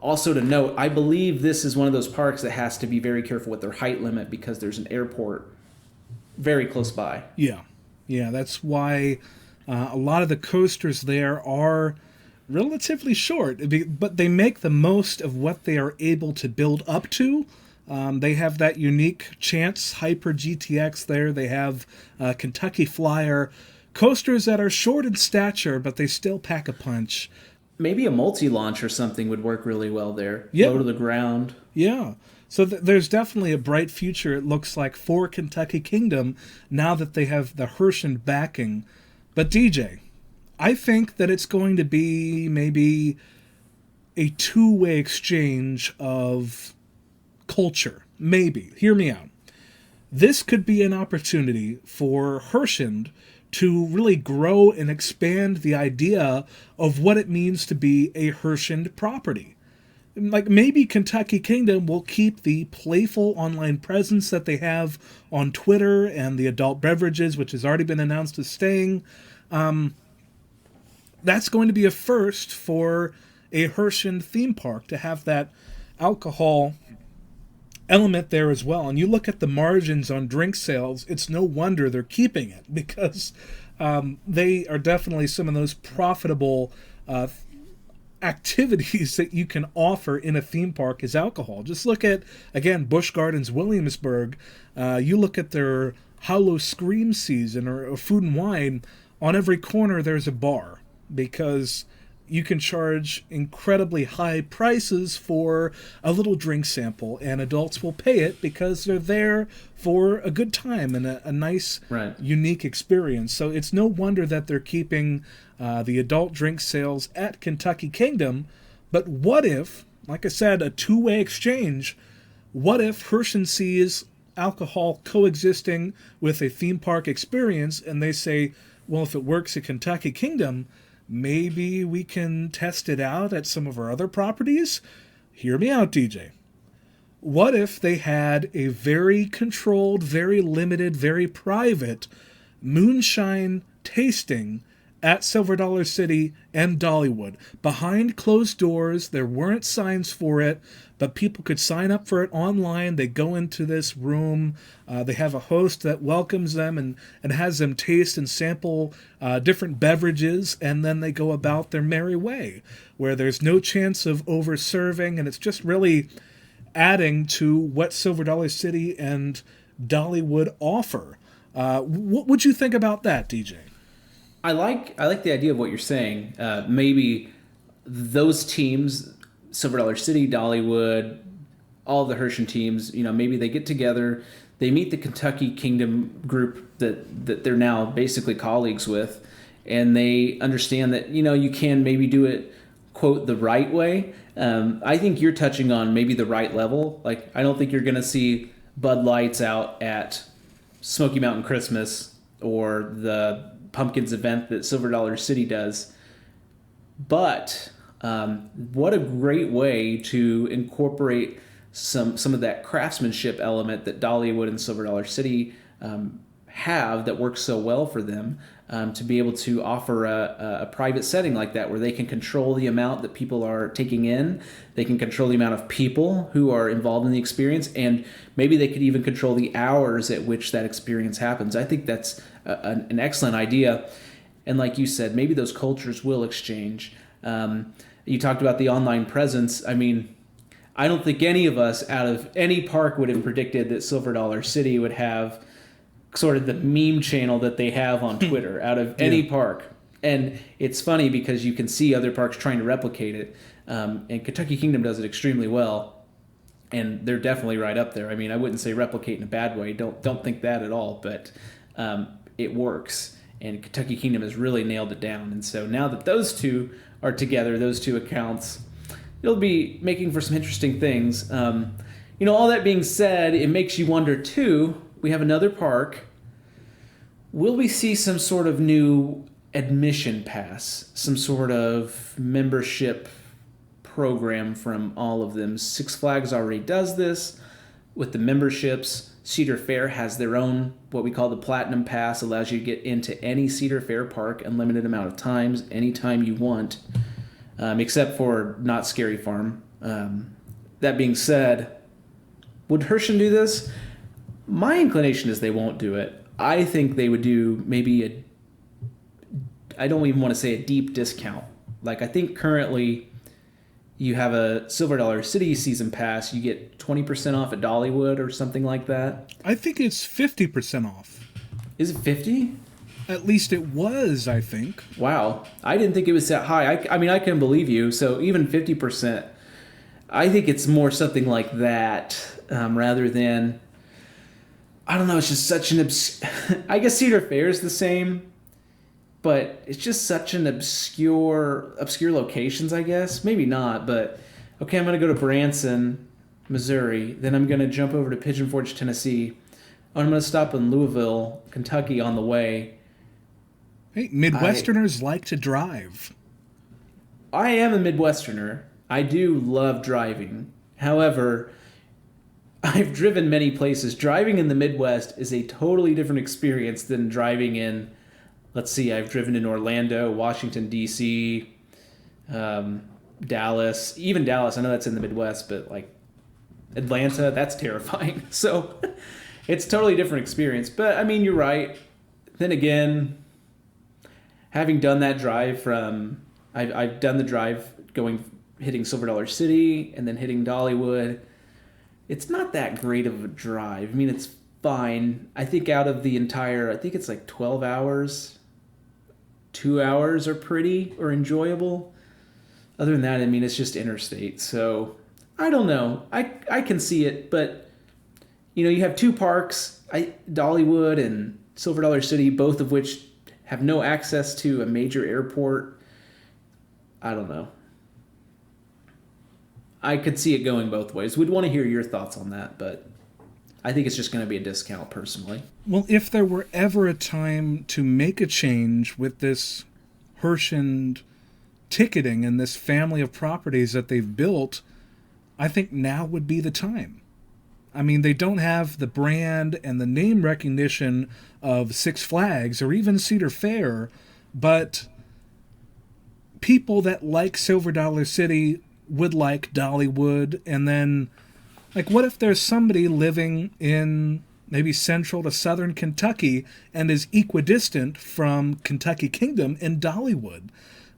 also to note, I believe this is one of those parks that has to be very careful with their height limit because there's an airport very close by. Yeah, that's why a lot of the coasters there are relatively short, but they make the most of what they are able to build up to. They have that unique Chance Hyper GTX there. They have Kentucky Flyer, coasters that are short in stature, but they still pack a punch. Maybe a multi-launch or something would work really well there. Yeah. Low to the ground. Yeah. So there's definitely a bright future, it looks like, for Kentucky Kingdom now that they have the Herschend backing. But DJ, I think that it's going to be maybe a two-way exchange of culture. Maybe. Hear me out. This could be an opportunity for Herschend to really grow and expand the idea of what it means to be a Herschend property. Like, maybe Kentucky Kingdom will keep the playful online presence that they have on Twitter and the adult beverages, which has already been announced as staying. That's going to be a first for a Herschend theme park, to have that alcohol element there as well. And you look at the margins on drink sales, it's no wonder they're keeping it, because they are definitely some of those profitable activities that you can offer in a theme park is alcohol. Just look at, again, Busch Gardens Williamsburg. You look at their Hollow Scream season or Food and Wine. On every corner there's a bar, because you can charge incredibly high prices for a little drink sample, and adults will pay it because they're there for a good time and a nice, unique experience. So it's no wonder that they're keeping the adult drink sales at Kentucky Kingdom. But what if, like I said, a two-way exchange, what if Herschend sees alcohol coexisting with a theme park experience, and they say, well, if it works at Kentucky Kingdom, maybe we can test it out at some of our other properties? Hear me out, DJ. What if they had a very controlled, very limited, very private moonshine tasting at Silver Dollar City and Dollywood? Behind closed doors, there weren't signs for it, but people could sign up for it online. They go into this room. They have a host that welcomes them and has them taste and sample different beverages, and then they go about their merry way, where there's no chance of over-serving, and it's just really adding to what Silver Dollar City and Dollywood offer. What would you think about that, DJ? I like the idea of what you're saying. Maybe those teams, Silver Dollar City, Dollywood, all the Hershey teams, maybe they get together, they meet the Kentucky Kingdom group that they're now basically colleagues with, and they understand that, you can maybe do it, quote, the right way. I think you're touching on maybe the right level. Like, I don't think you're going to see Bud Lights out at Smoky Mountain Christmas or the Pumpkins event that Silver Dollar City does. But what a great way to incorporate some of that craftsmanship element that Dollywood and Silver Dollar City have that works so well for them, to be able to offer a private setting like that where they can control the amount that people are taking in, they can control the amount of people who are involved in the experience, and maybe they could even control the hours at which that experience happens. I think that's an excellent idea. And like you said, maybe those cultures will exchange. You talked about the online presence. I mean, I don't think any of us out of any park would have predicted that Silver Dollar City would have sort of the meme channel that they have on Twitter out of any park. And it's funny because you can see other parks trying to replicate it. And Kentucky Kingdom does it extremely well. And they're definitely right up there. I mean, I wouldn't say replicate in a bad way. Don't think that at all. But it works. And Kentucky Kingdom has really nailed it down. And so now that those two are together, those two accounts, it'll be making for some interesting things. All that being said, it makes you wonder, too, we have another park. Will we see some sort of new admission pass, some sort of membership program from all of them? Six Flags already does this with the memberships. Cedar Fair has their own, what we call the Platinum Pass, allows you to get into any Cedar Fair park unlimited amount of times, anytime you want, except for Not Scary Farm. That being said, would Hershey do this? My inclination is they won't do it. I think they would do maybe I don't even want to say a deep discount. Like, I think currently you have a Silver Dollar City season pass, you get 20% off at Dollywood or something like that. I think it's 50% off. Is it 50? At least it was, I think. Wow. I didn't think it was that high. I mean, I can believe you. So even 50%, I think it's more something like that rather than... I don't know, it's just such an I guess Cedar Fair is the same, but it's just such an obscure locations, I guess. Maybe not, but okay, I'm going to go to Branson, Missouri, then I'm going to jump over to Pigeon Forge, Tennessee. I'm going to stop in Louisville, Kentucky on the way. Hey, Midwesterners like to drive. I am a Midwesterner. I do love driving. However, I've driven many places. Driving in the Midwest is a totally different experience than driving in, let's see, I've driven in Orlando, Washington, D.C., Dallas. Even Dallas, I know that's in the Midwest, but like Atlanta, that's terrifying. So it's a totally different experience. But I mean, you're right. Then again, having done that drive from, I've done the drive hitting Silver Dollar City and then hitting Dollywood. It's not that great of a drive. I mean, it's fine. I think out of the entire, I think it's like 12 hours, 2 hours are pretty or enjoyable. Other than that, I mean, it's just interstate. So I don't know. I can see it, but you have two parks, Dollywood and Silver Dollar City, both of which have no access to a major airport. I don't know. I could see it going both ways. We'd want to hear your thoughts on that, but I think it's just going to be a discount personally. Well, if there were ever a time to make a change with this Hershey ticketing and this family of properties that they've built, I think now would be the time. I mean, they don't have the brand and the name recognition of Six Flags or even Cedar Fair, but people that like Silver Dollar City would like Dollywood. And then, like, what if there's somebody living in maybe central to southern Kentucky and is equidistant from Kentucky Kingdom and Dollywood?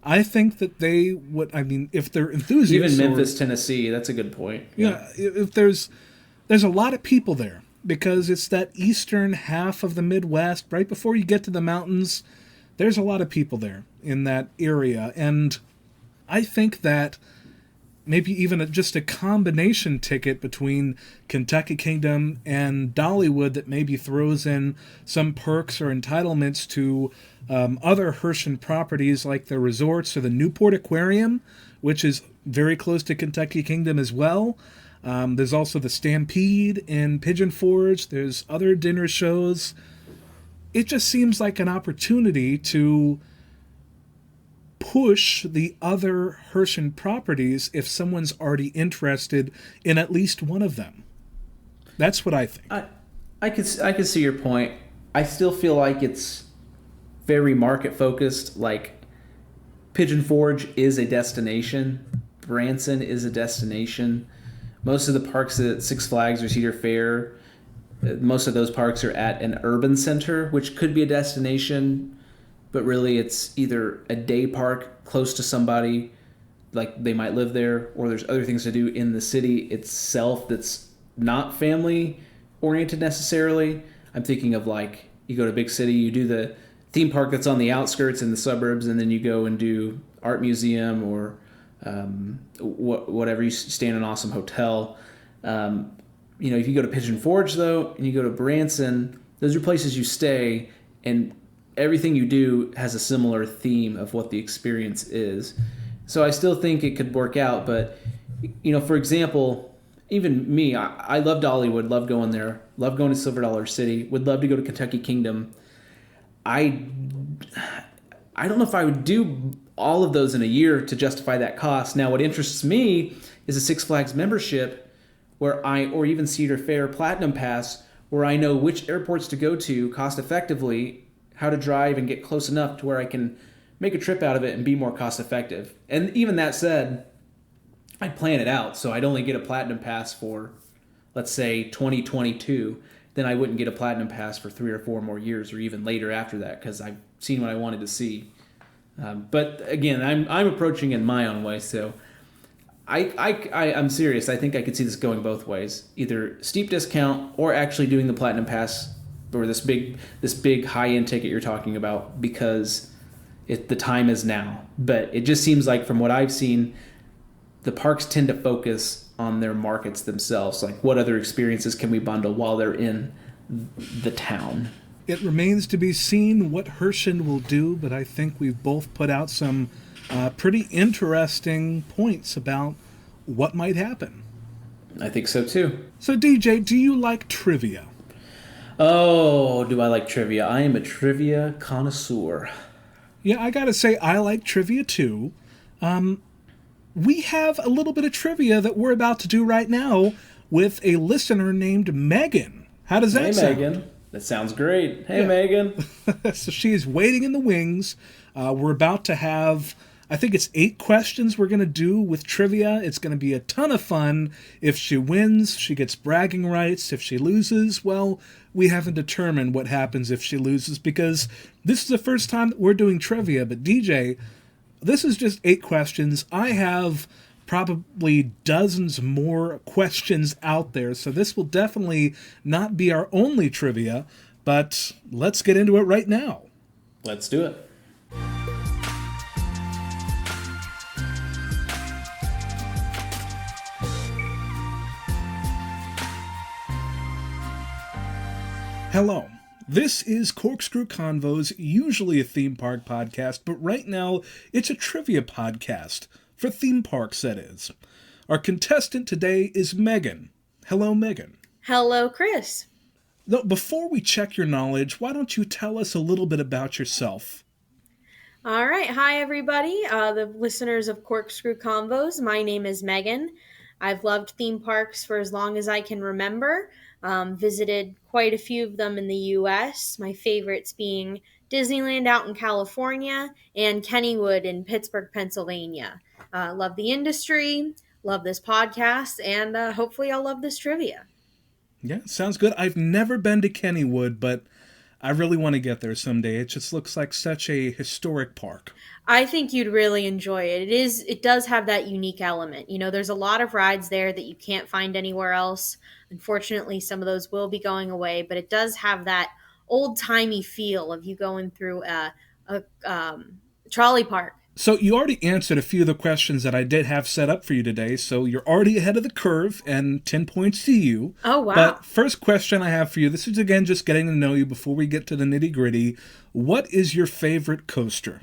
I think that they would, I mean, if they're enthusiasts. Even Memphis, Tennessee, that's a good point. Yeah, if there's a lot of people there because it's that eastern half of the Midwest, right before you get to the mountains. There's a lot of people there in that area, and I think that maybe even just a combination ticket between Kentucky Kingdom and Dollywood that maybe throws in some perks or entitlements to other Herschend properties like the resorts or the Newport Aquarium, which is very close to Kentucky Kingdom as well. There's also the Stampede in Pigeon Forge. There's other dinner shows. It just seems like an opportunity to push the other Herschend properties if someone's already interested in at least one of them. That's what I think. I could see your point. I still feel like it's very market focused. Like Pigeon Forge is a destination. Branson is a destination. Most of the parks at Six Flags or Cedar Fair, most of those parks are at an urban center, which could be a destination, but really it's either a day park close to somebody, like they might live there, or there's other things to do in the city itself that's not family oriented necessarily. I'm thinking of like you go to a big city, you do the theme park that's on the outskirts in the suburbs, and then you go and do art museum or whatever, you stay in an awesome hotel. If you go to Pigeon Forge though, and you go to Branson, those are places you stay, and everything you do has a similar theme of what the experience is. So I still think it could work out, but for example, even me, I love Dollywood, love going there, love going to Silver Dollar City, would love to go to Kentucky Kingdom. I don't know if I would do all of those in a year to justify that cost. Now, what interests me is a Six Flags membership or even Cedar Fair Platinum Pass, where I know which airports to go to cost effectively, how to drive and get close enough to where I can make a trip out of it and be more cost effective. And even that said, I'd plan it out. So I'd only get a Platinum Pass for, let's say, 2022. Then I wouldn't get a Platinum Pass for 3 or 4 more years or even later after that because I've seen what I wanted to see. But again, I'm approaching it in my own way, so I'm serious. I think I could see this going both ways. Either steep discount or actually doing the Platinum Pass or this big high-end ticket you're talking about because the time is now. But it just seems like from what I've seen, the parks tend to focus on their markets themselves. Like what other experiences can we bundle while they're in the town? It remains to be seen what Herschend will do, but I think we've both put out some pretty interesting points about what might happen. I think so too. So DJ, do you like trivia? Oh, do I like trivia? I am a trivia connoisseur. Yeah, I gotta say, I like trivia too. We have a little bit of trivia that we're about to do right now with a listener named Megan. How does that sound? Hey, Megan. That sounds great. Hey, yeah. Megan. So she is waiting in the wings. We're about to have, I think it's 8 questions we're going to do with trivia. It's going to be a ton of fun. If she wins, she gets bragging rights. If she loses, well, we haven't determined what happens if she loses because this is the first time that we're doing trivia. But DJ, this is just 8 questions. I have probably dozens more questions out there, so this will definitely not be our only trivia, but let's get into it right now. Let's do it. Hello. This is Corkscrew Convos, usually a theme park podcast, but right now it's a trivia podcast. For theme parks, that is. Our contestant today is Megan. Hello, Megan. Hello, Chris. Now, before we check your knowledge, why don't you tell us a little bit about yourself? All right. Hi, everybody. The listeners of Corkscrew Convos. My name is Megan. I've loved theme parks for as long as I can remember. Visited quite a few of them in the US, my favorites being Disneyland out in California and Kennywood in Pittsburgh, Pennsylvania. Love the industry, love this podcast, and hopefully I'll love this trivia. Yeah, sounds good. I've never been to Kennywood, but I really want to get there someday. It just looks like such a historic park. I think you'd really enjoy it. It does have that unique element. You know, there's a lot of rides there that you can't find anywhere else. Unfortunately, some of those will be going away, but it does have that old-timey feel of you going through a trolley park. So you already answered a few of the questions that I did have set up for you today, so you're already ahead of the curve, and 10 points to you. Oh, wow. But first question I have for you, this is again just getting to know you before we get to the nitty-gritty. What is your favorite coaster?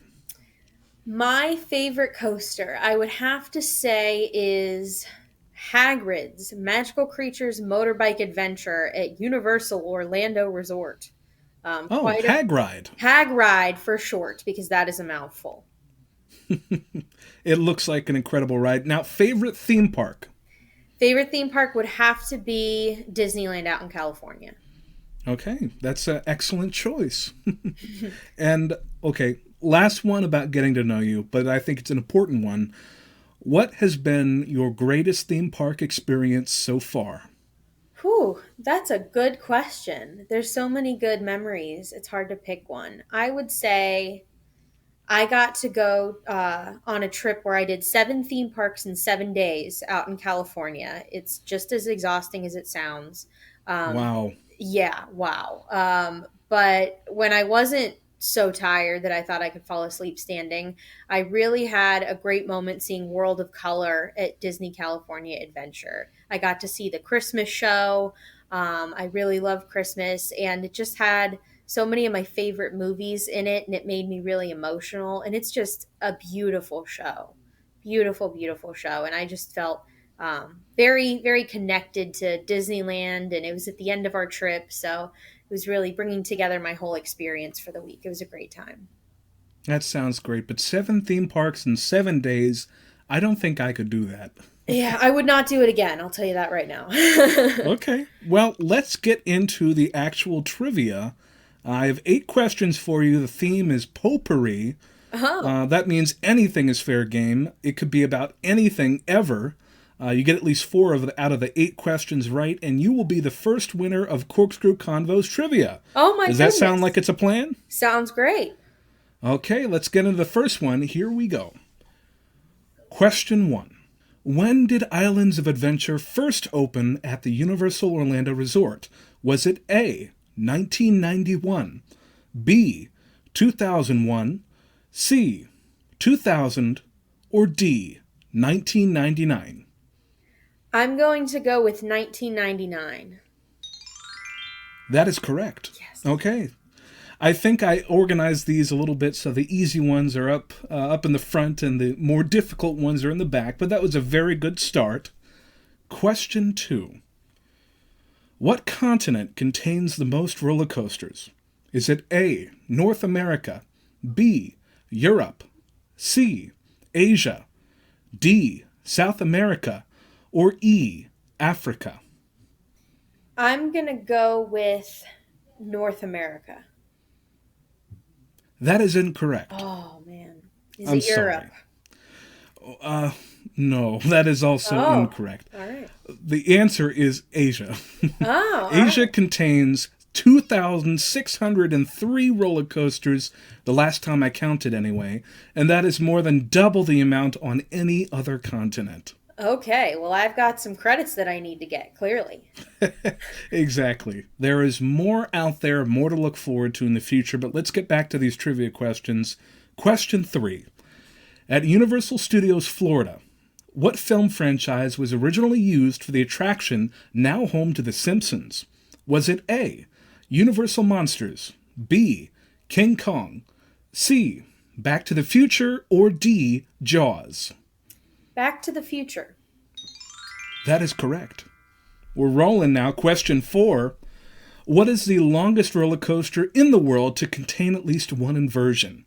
My favorite coaster, I would have to say, is Hagrid's Magical Creatures Motorbike Adventure at Universal Orlando Resort. Hag Ride. Hag Ride for short, because that is a mouthful. It looks like an incredible ride. Now, favorite theme park? Favorite theme park would have to be Disneyland out in California. Okay, that's an excellent choice. And, okay, last one about getting to know you, but I think it's an important one. What has been your greatest theme park experience so far? Whew, that's a good question. There's so many good memories. It's hard to pick one. I would say I got to go on a trip where I did 7 theme parks in 7 days out in California. It's just as exhausting as it sounds. Wow. Yeah, wow. But when I wasn't so tired that I thought I could fall asleep standing, I really had a great moment seeing World of Color at Disney California Adventure. I got to see the Christmas show. I really love Christmas, and it just had so many of my favorite movies in it, and it made me really emotional. And it's just a beautiful show. Beautiful, beautiful show. And I just felt very, very connected to Disneyland, and it was at the end of our trip, so it was really bringing together my whole experience for the week. It was a great time. That sounds great, but 7 theme parks in 7 days, I don't think I could do that. Yeah, I would not do it again. I'll tell you that right now. Okay, well, let's get into the actual trivia. I have 8 questions for you. The theme is potpourri. Oh. That means anything is fair game. It could be about anything ever. You get at least 4 out of the 8 questions right, and you will be the first winner of Corkscrew Convos trivia. Oh my goodness. Does that sound like it's a plan? Sounds great. Okay, let's get into the first one. Here we go. Question 1. When did Islands of Adventure first open at the Universal Orlando Resort? Was it A, 1991, B, 2001, C, 2000, or D, 1999? I'm going to go with 1999. That is correct. Yes. Okay. I think I organized these a little bit so the easy ones are up in the front and the more difficult ones are in the back, but that was a very good start. Question 2. What continent contains the most roller coasters? Is it A, North America, B, Europe, C, Asia, D, South America, or E, Africa? I'm going to go with North America. That is incorrect. Oh, man. Is I'm it Europe? Sorry. No, that is also incorrect. All right. The answer is Asia. Oh, Asia contains 2,603 roller coasters, the last time I counted anyway, and that is more than double the amount on any other continent. Okay, well, I've got some credits that I need to get, clearly. Exactly. There is more out there, more to look forward to in the future, but let's get back to these trivia questions. Question 3. At Universal Studios Florida, what film franchise was originally used for the attraction now home to The Simpsons? Was it A, Universal Monsters, B, King Kong, C, Back to the Future, or D, Jaws? Back to the Future. That is correct. We're rolling now. Question 4. What is the longest roller coaster in the world to contain at least one inversion?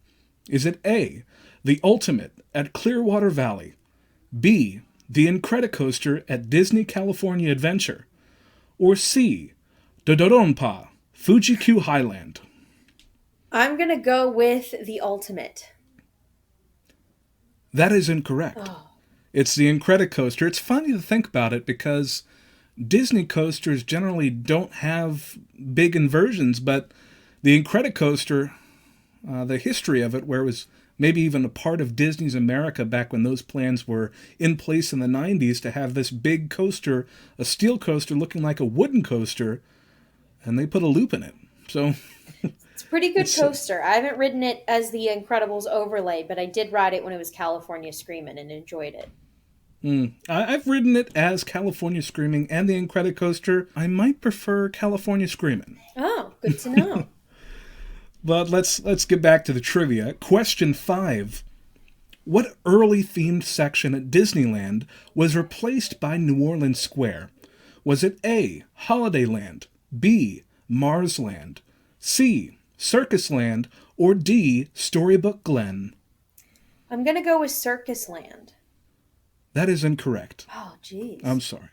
Is it A, the Ultimate at Clearwater Valley, B, the Incredicoaster at Disney California Adventure, or C, Dodonpa, Fuji-Q Highland? I'm going to go with the ultimate. That is incorrect. Oh. It's the Incredicoaster. It's funny to think about it because Disney coasters generally don't have big inversions, but the Incredicoaster, the history of it, where it was maybe even a part of Disney's America back when those plans were in place in the 90s to have this big coaster, a steel coaster looking like a wooden coaster, and they put a loop in it. So it's a pretty good coaster. I haven't ridden it as the Incredibles overlay, but I did ride it when it was California Screamin' and enjoyed it. I've ridden it as California Screaming and the Incredicoaster. I might prefer California Screaming. Oh, good to know. But let's get back to the trivia. Question 5. What early themed section at Disneyland was replaced by New Orleans Square? Was it A, Holidayland, B, Marsland, C, Circus Land, or D, Storybook Glen? I'm going to go with Circus Land. That is incorrect. Oh, geez. I'm sorry.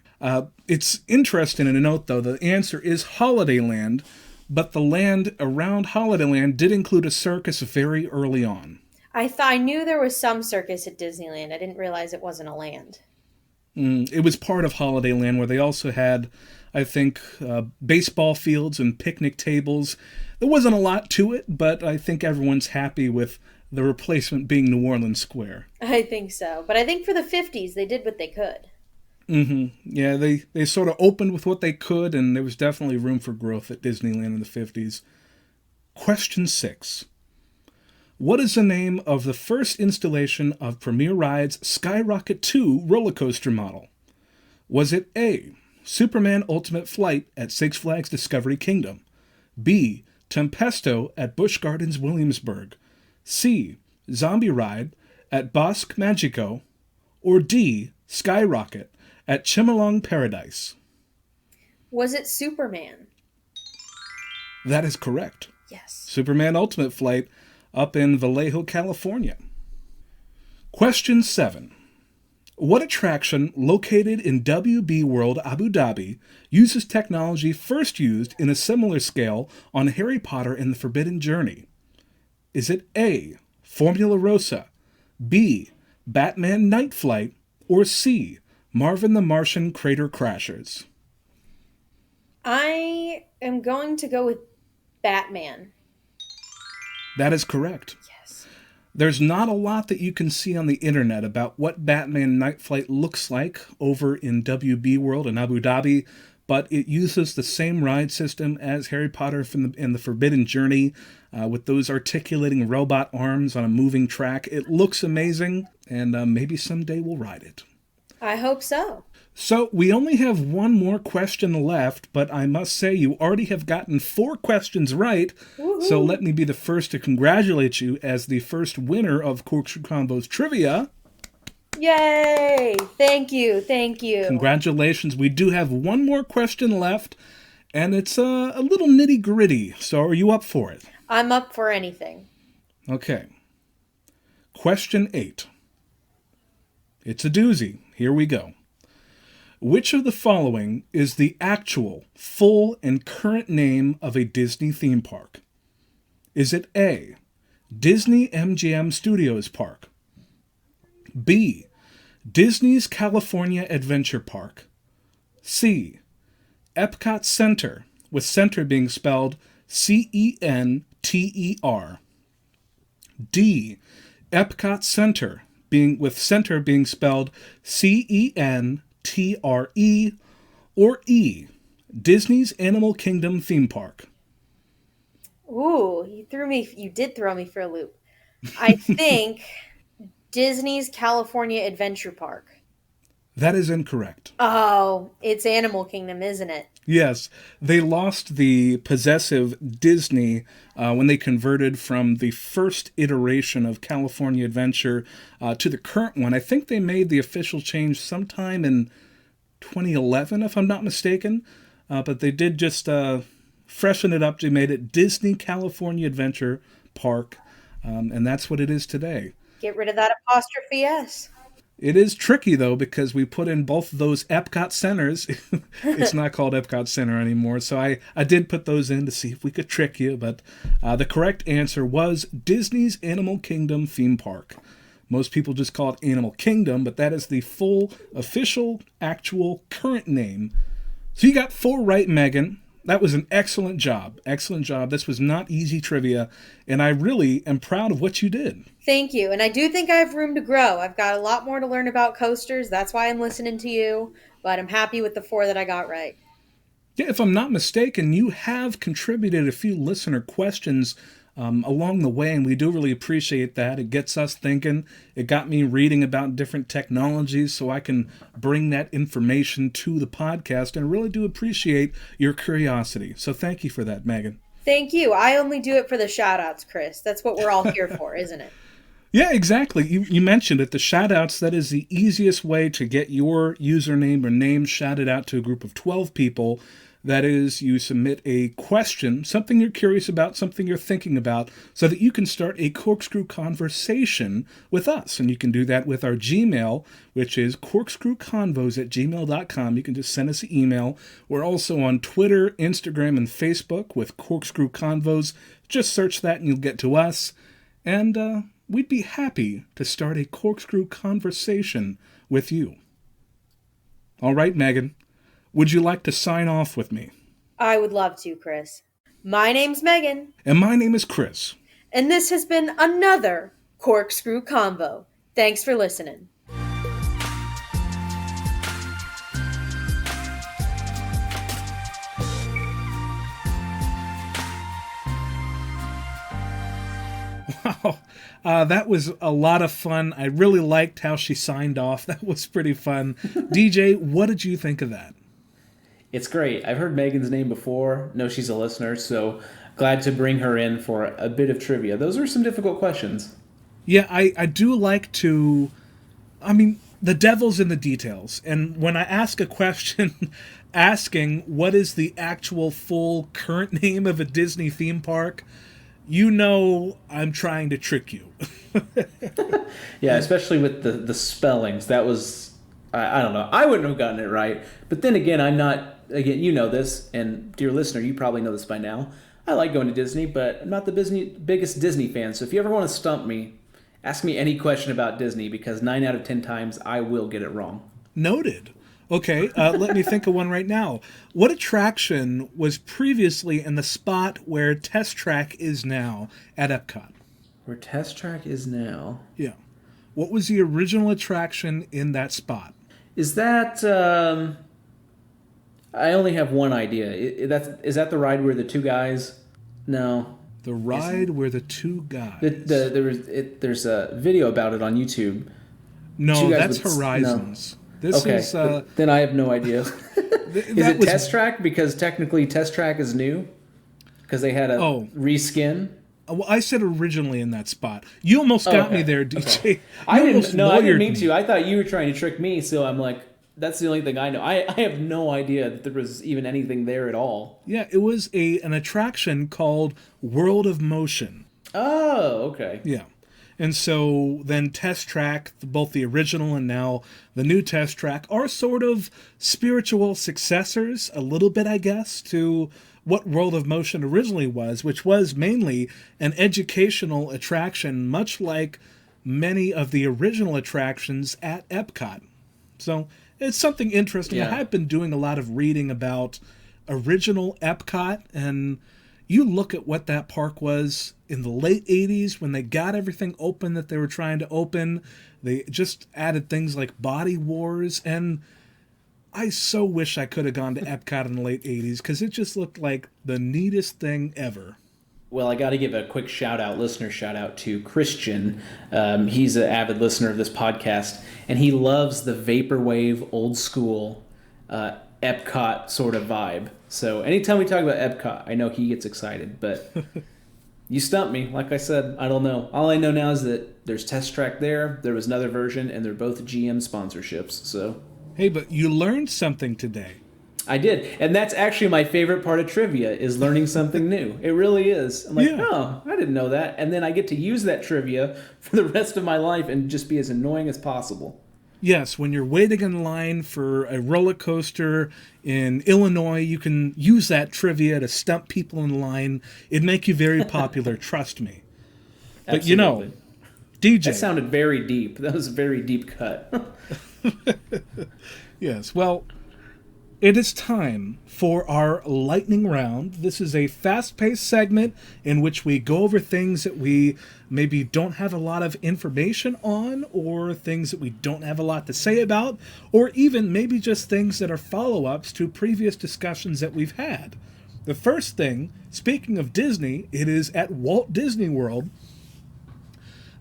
It's interesting to note, though, the answer is Holidayland, but the land around Holidayland did include a circus very early on. I knew there was some circus at Disneyland. I didn't realize it wasn't a land. It was part of Holidayland, where they also had, I think, baseball fields and picnic tables. There wasn't a lot to it, but I think everyone's happy with the replacement being New Orleans Square. I think so. But I think for the 50s, they did what they could. Yeah, they sort of opened with what they could, and there was definitely room for growth at Disneyland in the 50s. Question 6. What is the name of the first installation of Premier Ride's Skyrocket 2 roller coaster model? Was it A, Superman Ultimate Flight at Six Flags Discovery Kingdom, B, Tempesto at Busch Gardens Williamsburg, C, Zombie Ride at Bosque Magico, or D, Skyrocket at Chimilong Paradise? Was it Superman? That is correct. Yes. Superman Ultimate Flight up in Vallejo, California. Question 7. What attraction located in WB World Abu Dhabi uses technology first used in a similar scale on Harry Potter and the Forbidden Journey? Is it A, Formula Rosa, B, Batman Night Flight, or C, Marvin the Martian Crater Crashers? I am going to go with Batman. That is correct. Yes. There's not a lot that you can see on the internet about what Batman Night Flight looks like over in WB World in Abu Dhabi, but it uses the same ride system as Harry Potter and the Forbidden Journey, with those articulating robot arms on a moving track. It looks amazing, and maybe someday we'll ride it. I hope so. So we only have one more question left, but I must say you already have gotten 4 questions right. Woo-hoo. So let me be the first to congratulate you as the first winner of Corkscrew Convos Trivia. Yay! Thank you. Congratulations. We do have one more question left, and it's a little nitty-gritty. So are you up for it? I'm up for anything. Okay. Question 8. It's a doozy. Here we go. Which of the following is the actual, full, and current name of a Disney theme park? Is it A, Disney MGM Studios Park, B, Disney's California Adventure Park, C, Epcot Center, with center being spelled Center, D, Epcot Center, with center being spelled Centre, or E, Disney's Animal Kingdom Theme Park? Ooh, you did throw me for a loop. I think Disney's California Adventure Park. That is incorrect. Oh, it's Animal Kingdom, isn't it? Yes, they lost the possessive Disney when they converted from the first iteration of California Adventure to the current one. I think they made the official change sometime in 2011, if I'm not mistaken. But they did just freshen it up. They made it Disney California Adventure Park, and that's what it is today. Get rid of that apostrophe S. It is tricky, though, because we put in both those Epcot centers. It's not called Epcot Center anymore, so I did put those in to see if we could trick you, but the correct answer was Disney's Animal Kingdom theme park. Most people just call it Animal Kingdom, but that is the full, official, actual, current name. So you got 4 right, Megan. That was an excellent job. Excellent job. This was not easy trivia, and I really am proud of what you did. Thank you. And I do think I have room to grow. I've got a lot more to learn about coasters. That's why I'm listening to you, but I'm happy with the 4 that I got right. Yeah, if I'm not mistaken, you have contributed a few listener questions along the way, and we do really appreciate that. It gets us thinking. It got me reading about different technologies so I can bring that information to the podcast, and I really do appreciate your curiosity. So thank you for that, Megan. Thank you. I only do it for the shout-outs, Chris. That's what we're all here for, isn't it? Yeah, exactly. You mentioned it. The shout-outs, that is the easiest way to get your username or name shouted out to a group of 12 people. That is, you submit a question, something you're curious about, something you're thinking about, so that you can start a Corkscrew conversation with us. And you can do that with our Gmail, which is corkscrewconvos@gmail.com. You can just send us an email. We're also on Twitter, Instagram, and Facebook with Corkscrew Convos. Just search that and you'll get to us. And we'd be happy to start a Corkscrew conversation with you. All right, Megan. Would you like to sign off with me? I would love to, Chris. My name's Megan. And my name is Chris. And this has been another Corkscrew Convo. Thanks for listening. Wow, that was a lot of fun. I really liked how she signed off. That was pretty fun. DJ, what did you think of that? It's great. I've heard Megan's name before. Know she's a listener, so glad to bring her in for a bit of trivia. Those were some difficult questions. Yeah, I do like to... I mean, the devil's in the details. And when I ask a question asking what is the actual full current name of a Disney theme park, you know I'm trying to trick you. Yeah, especially with the spellings. That was... I don't know. I wouldn't have gotten it right. But then again, I'm not... Again, you know this, and dear listener, you probably know this by now. I like going to Disney, but I'm not the biggest Disney fan. So if you ever want to stump me, ask me any question about Disney, because 9 out of 10 times I will get it wrong. Noted. Okay, let me think of one right now. What attraction was previously in the spot where Test Track is now at Epcot? Where Test Track is now? Yeah. What was the original attraction in that spot? Is that... I only have one idea. Is that the ride where the 2 guys... No. The ride where the 2 guys... There's a video about it on YouTube. No, that's Horizons. No. This is... Then I have no idea. Is it Test Track? Because technically Test Track is new. Because they had a reskin. Well, I said originally in that spot. You almost got me there, DJ. Okay. I didn't mean to. I thought you were trying to trick me, so I'm like... That's the only thing I know. I have no idea that there was even anything there at all. Yeah, it was an attraction called World of Motion. Oh, okay. Yeah. And so then Test Track, both the original and now the new Test Track, are sort of spiritual successors, a little bit, I guess, to what World of Motion originally was, which was mainly an educational attraction, much like many of the original attractions at Epcot. So... it's something interesting. Yeah. I have been doing a lot of reading about original Epcot, and you look at what that park was in the late 80s when they got everything open that they were trying to open. They just added things like Body Wars, and I so wish I could have gone to Epcot in the late 80s because it just looked like the neatest thing ever. Well, I got to give a quick listener shout out to Christian. He's an avid listener of this podcast, and he loves the vaporwave, old school Epcot sort of vibe. So anytime we talk about Epcot, I know he gets excited. But you stumped me. Like I said, I don't know. All I know now is that there's Test Track there. There was another version, and they're both GM sponsorships. So hey, but you learned something today. I did. And that's actually my favorite part of trivia, is learning something new. It really is. I'm like, oh, I didn't know that. And then I get to use that trivia for the rest of my life and just be as annoying as possible. Yes, when you're waiting in line for a roller coaster in Illinois, you can use that trivia to stump people in line. It'd make you very popular, trust me. But Absolutely. That DJ. sounded very deep. That was a very deep cut. Yes, well, it is time for our lightning round. This is a fast-paced segment in which we go over things that we maybe don't have a lot of information on, or things that we don't have a lot to say about, or even maybe just things that are follow-ups to previous discussions that we've had. The first thing, speaking of Disney, it is at Walt Disney World.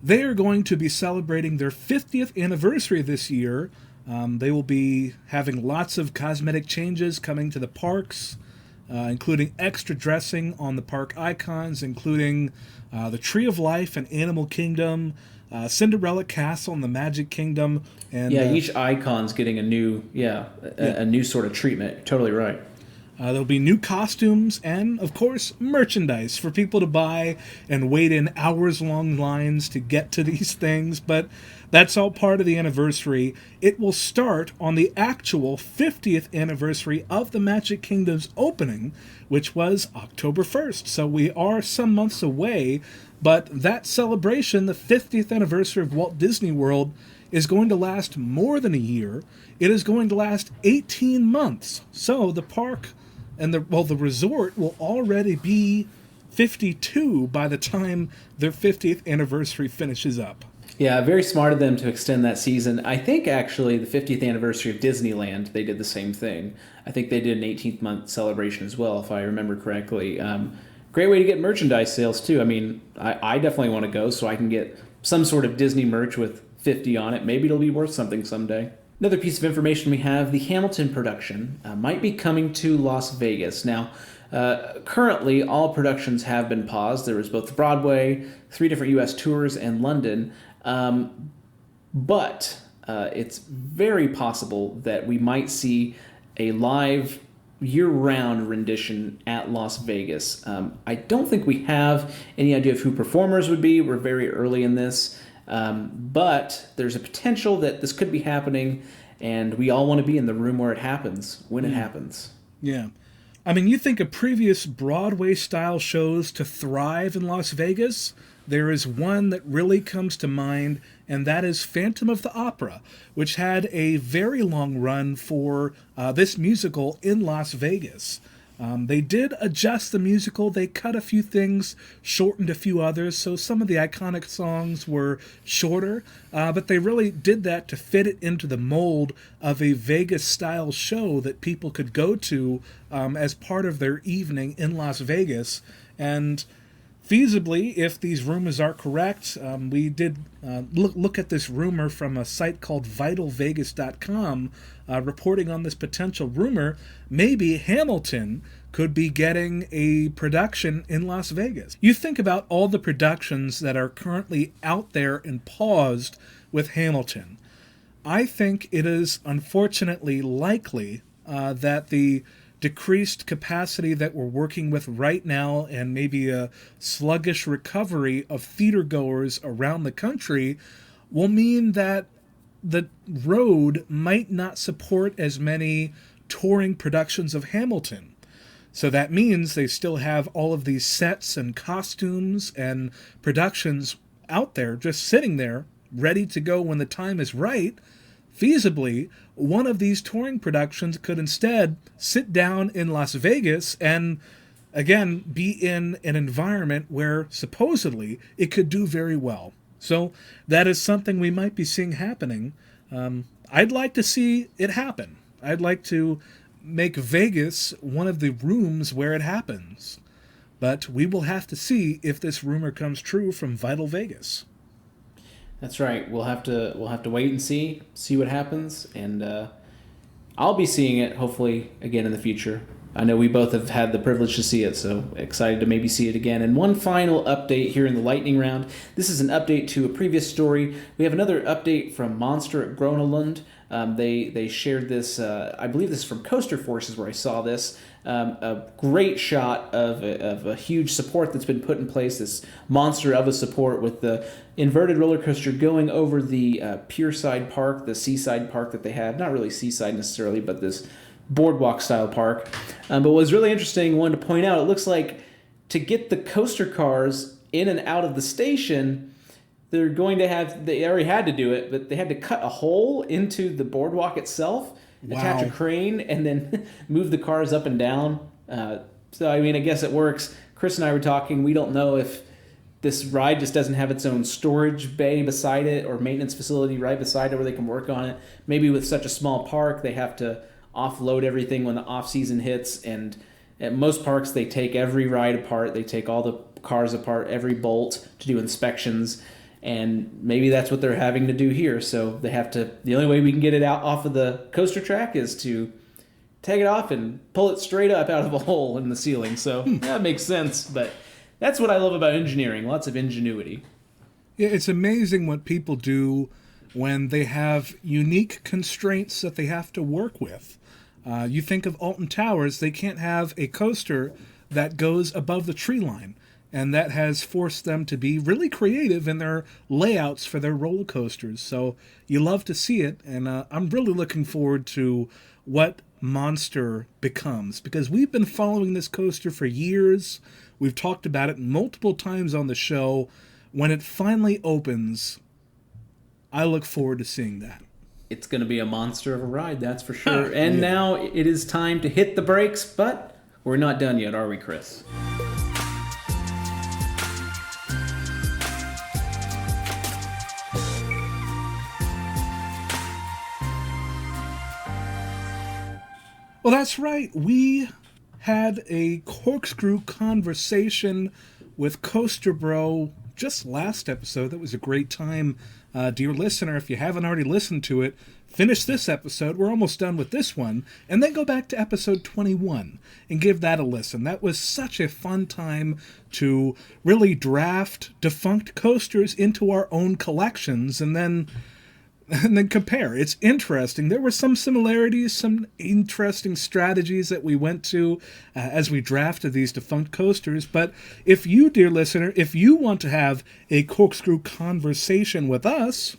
They are going to be celebrating their 50th anniversary this year. They will be having lots of cosmetic changes coming to the parks, including extra dressing on the park icons, including the Tree of Life and Animal Kingdom, Cinderella Castle and the Magic Kingdom. And each icon's getting a new sort of treatment. Totally right. There'll be new costumes and, of course, merchandise for people to buy and wait in hours-long lines to get to these things, but that's all part of the anniversary. It will start on the actual 50th anniversary of the Magic Kingdom's opening, which was October 1st, so we are some months away, but that celebration, the 50th anniversary of Walt Disney World, is going to last more than a year. It is going to last 18 months, so the park and the resort will already be 52 by the time their 50th anniversary finishes up. Yeah, very smart of them to extend that season. I think actually the 50th anniversary of Disneyland, they did the same thing. I think they did an 18th month celebration as well, if I remember correctly. Great way to get merchandise sales too. I mean, I definitely want to go so I can get some sort of Disney merch with 50 on it. Maybe it'll be worth something someday. Another piece of information we have, the Hamilton production might be coming to Las Vegas. Now, currently, all productions have been paused. There was both Broadway, 3 different U.S. tours, and London. But it's very possible that we might see a live year-round rendition at Las Vegas. I don't think we have any idea of who performers would be. We're very early in this. But there's a potential that this could be happening, and we all want to be in the room where it happens, when it happens. Yeah. I mean, you think of previous Broadway-style shows to thrive in Las Vegas, there is one that really comes to mind, and that is Phantom of the Opera, which had a very long run for this musical in Las Vegas. They did adjust the musical. They cut a few things, shortened a few others, so some of the iconic songs were shorter, but they really did that to fit it into the mold of a Vegas-style show that people could go to as part of their evening in Las Vegas. And feasibly, if these rumors are correct, we did look at this rumor from a site called VitalVegas.com, reporting on this potential rumor. Maybe Hamilton could be getting a production in Las Vegas. You think about all the productions that are currently out there and paused with Hamilton. I think it is unfortunately likely that the decreased capacity that we're working with right now and maybe a sluggish recovery of theater goers around the country will mean that the road might not support as many touring productions of Hamilton. So that means they still have all of these sets and costumes and productions out there just sitting there ready to go when the time is right. Feasibly, one of these touring productions could instead sit down in Las Vegas and, again, be in an environment where supposedly it could do very well. So that is something we might be seeing happening. I'd like to see it happen. I'd like to make Vegas one of the rooms where it happens. But we will have to see if this rumor comes true from Vital Vegas. That's right. We'll have to wait and see what happens, and I'll be seeing it hopefully again in the future. I know we both have had the privilege to see it, so excited to maybe see it again. And one final update here in the lightning round. This is an update to a previous story. We have another update from Monster at Gronelund. They shared this, I believe this is from Coaster Forces where I saw this. A great shot of a huge support that's been put in place, this monster of a support with the inverted roller coaster going over the Pierside Park, the seaside park that they have. Not really seaside necessarily, but this boardwalk style park. But what was really interesting, wanted to point out, it looks like to get the coaster cars in and out of the station, they're going to have, they already had to do it, but they had to cut a hole into the boardwalk itself, attach a crane, and then move the cars up and down. So, I mean, I guess it works. Chris and I were talking, we don't know if this ride just doesn't have its own storage bay beside it or maintenance facility right beside it where they can work on it. Maybe with such a small park, they have to offload everything when the off-season hits, and at most parks they take every ride apart, they take all the cars apart, every bolt to do inspections, and maybe that's what they're having to do here. So they have to, the only way we can get it out off of the coaster track is to take it off and pull it straight up out of a hole in the ceiling. So that makes sense, but that's what I love about engineering, lots of ingenuity. Yeah, it's amazing what people do when they have unique constraints that they have to work with. You think of Alton Towers, they can't have a coaster that goes above the tree line, and that has forced them to be really creative in their layouts for their roller coasters. So you love to see it, and I'm really looking forward to what Monster becomes, because we've been following this coaster for years. We've talked about it multiple times on the show. When it finally opens, I look forward to seeing that. It's going to be a monster of a ride, that's for sure. And now it is time to hit the brakes, but we're not done yet, are we, Chris? Well, that's right. We had a corkscrew conversation with Coaster Bro just last episode. That was a great time. Dear listener, if you haven't already listened to it, finish this episode. We're almost done with this one. And then go back to episode 21 and give that a listen. That was such a fun time to really draft defunct coasters into our own collections and then compare. It's interesting. There were some similarities, some interesting strategies that we went to as we drafted these defunct coasters. But if you, dear listener, if you want to have a corkscrew conversation with us,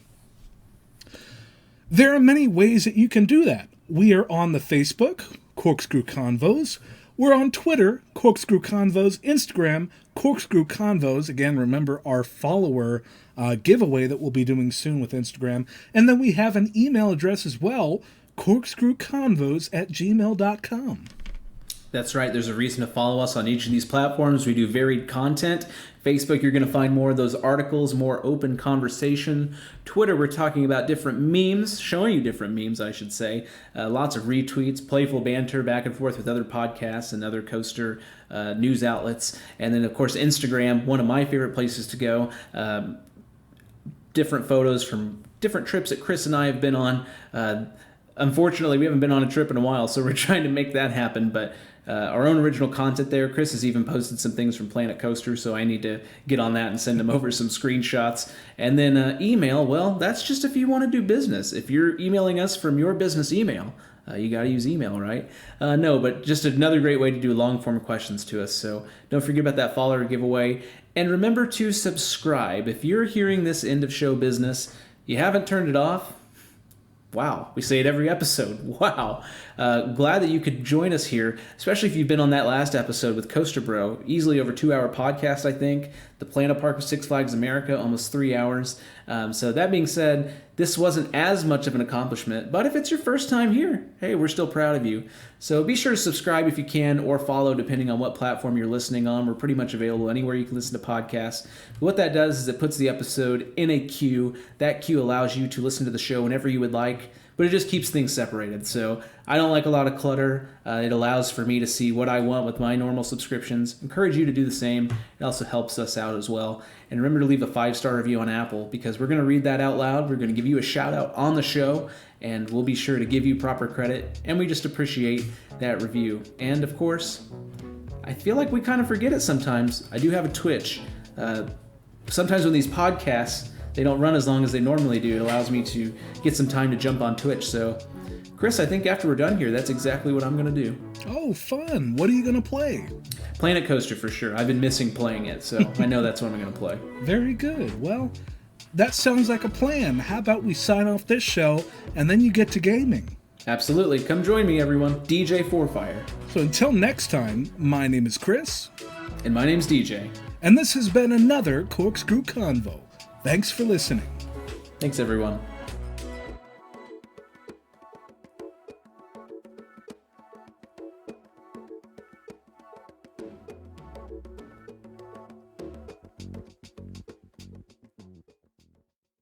there are many ways that you can do that. We are on the Facebook, Corkscrew Convos. We're on Twitter, Corkscrew Convos, Instagram, Corkscrew Convos. Again, remember our follower giveaway that we'll be doing soon with Instagram. And then we have an email address as well, corkscrewconvos@gmail.com. That's right. There's a reason to follow us on each of these platforms. We do varied content. Facebook, you're going to find more of those articles, more open conversation. Twitter, we're talking about different memes, showing you different memes, I should say. Lots of retweets, playful banter back and forth with other podcasts and other coaster news outlets. And then, of course, Instagram, one of my favorite places to go. Different photos from different trips that Chris and I have been on. Unfortunately, we haven't been on a trip in a while, so we're trying to make that happen. But our own original content there. Chris has even posted some things from Planet Coaster, so I need to get on that and send him over some screenshots. And then email, well, that's just if you want to do business. If you're emailing us from your business email, you got to use email, right? No, but just another great way to do long-form questions to us. So don't forget about that follower giveaway. And remember to subscribe. If you're hearing this end of show business, you haven't turned it off, wow, we say it every episode. Wow. Glad that you could join us here, especially if you've been on that last episode with Coaster Bro. Easily over 2-hour podcast, I think. The Planet Park of Six Flags America, almost 3 hours. So that being said, this wasn't as much of an accomplishment, but if it's your first time here, hey, we're still proud of you. So be sure to subscribe if you can, or follow depending on what platform you're listening on. We're pretty much available anywhere you can listen to podcasts. But what that does is it puts the episode in a queue. That queue allows you to listen to the show whenever you would like, but it just keeps things separated. So I don't like a lot of clutter. It allows for me to see what I want with my normal subscriptions. Encourage you to do the same. It also helps us out as well. And remember to leave a 5-star review on Apple, because we're going to read that out loud. We're going to give you a shout out on the show, and we'll be sure to give you proper credit. And we just appreciate that review. And of course, I feel like we kind of forget it sometimes. I do have a Twitch. Sometimes when these podcasts, they don't run as long as they normally do, it allows me to get some time to jump on Twitch. So, Chris, I think after we're done here, that's exactly what I'm going to do. Oh, fun. What are you going to play? Planet Coaster for sure. I've been missing playing it, so I know that's what I'm going to play. Very good. Well, that sounds like a plan. How about we sign off this show, and then you get to gaming? Absolutely. Come join me, everyone. DJ Forfire. So until next time, my name is Chris. And my name's DJ. And this has been another Corkscrew Convo. Thanks for listening. Thanks, everyone.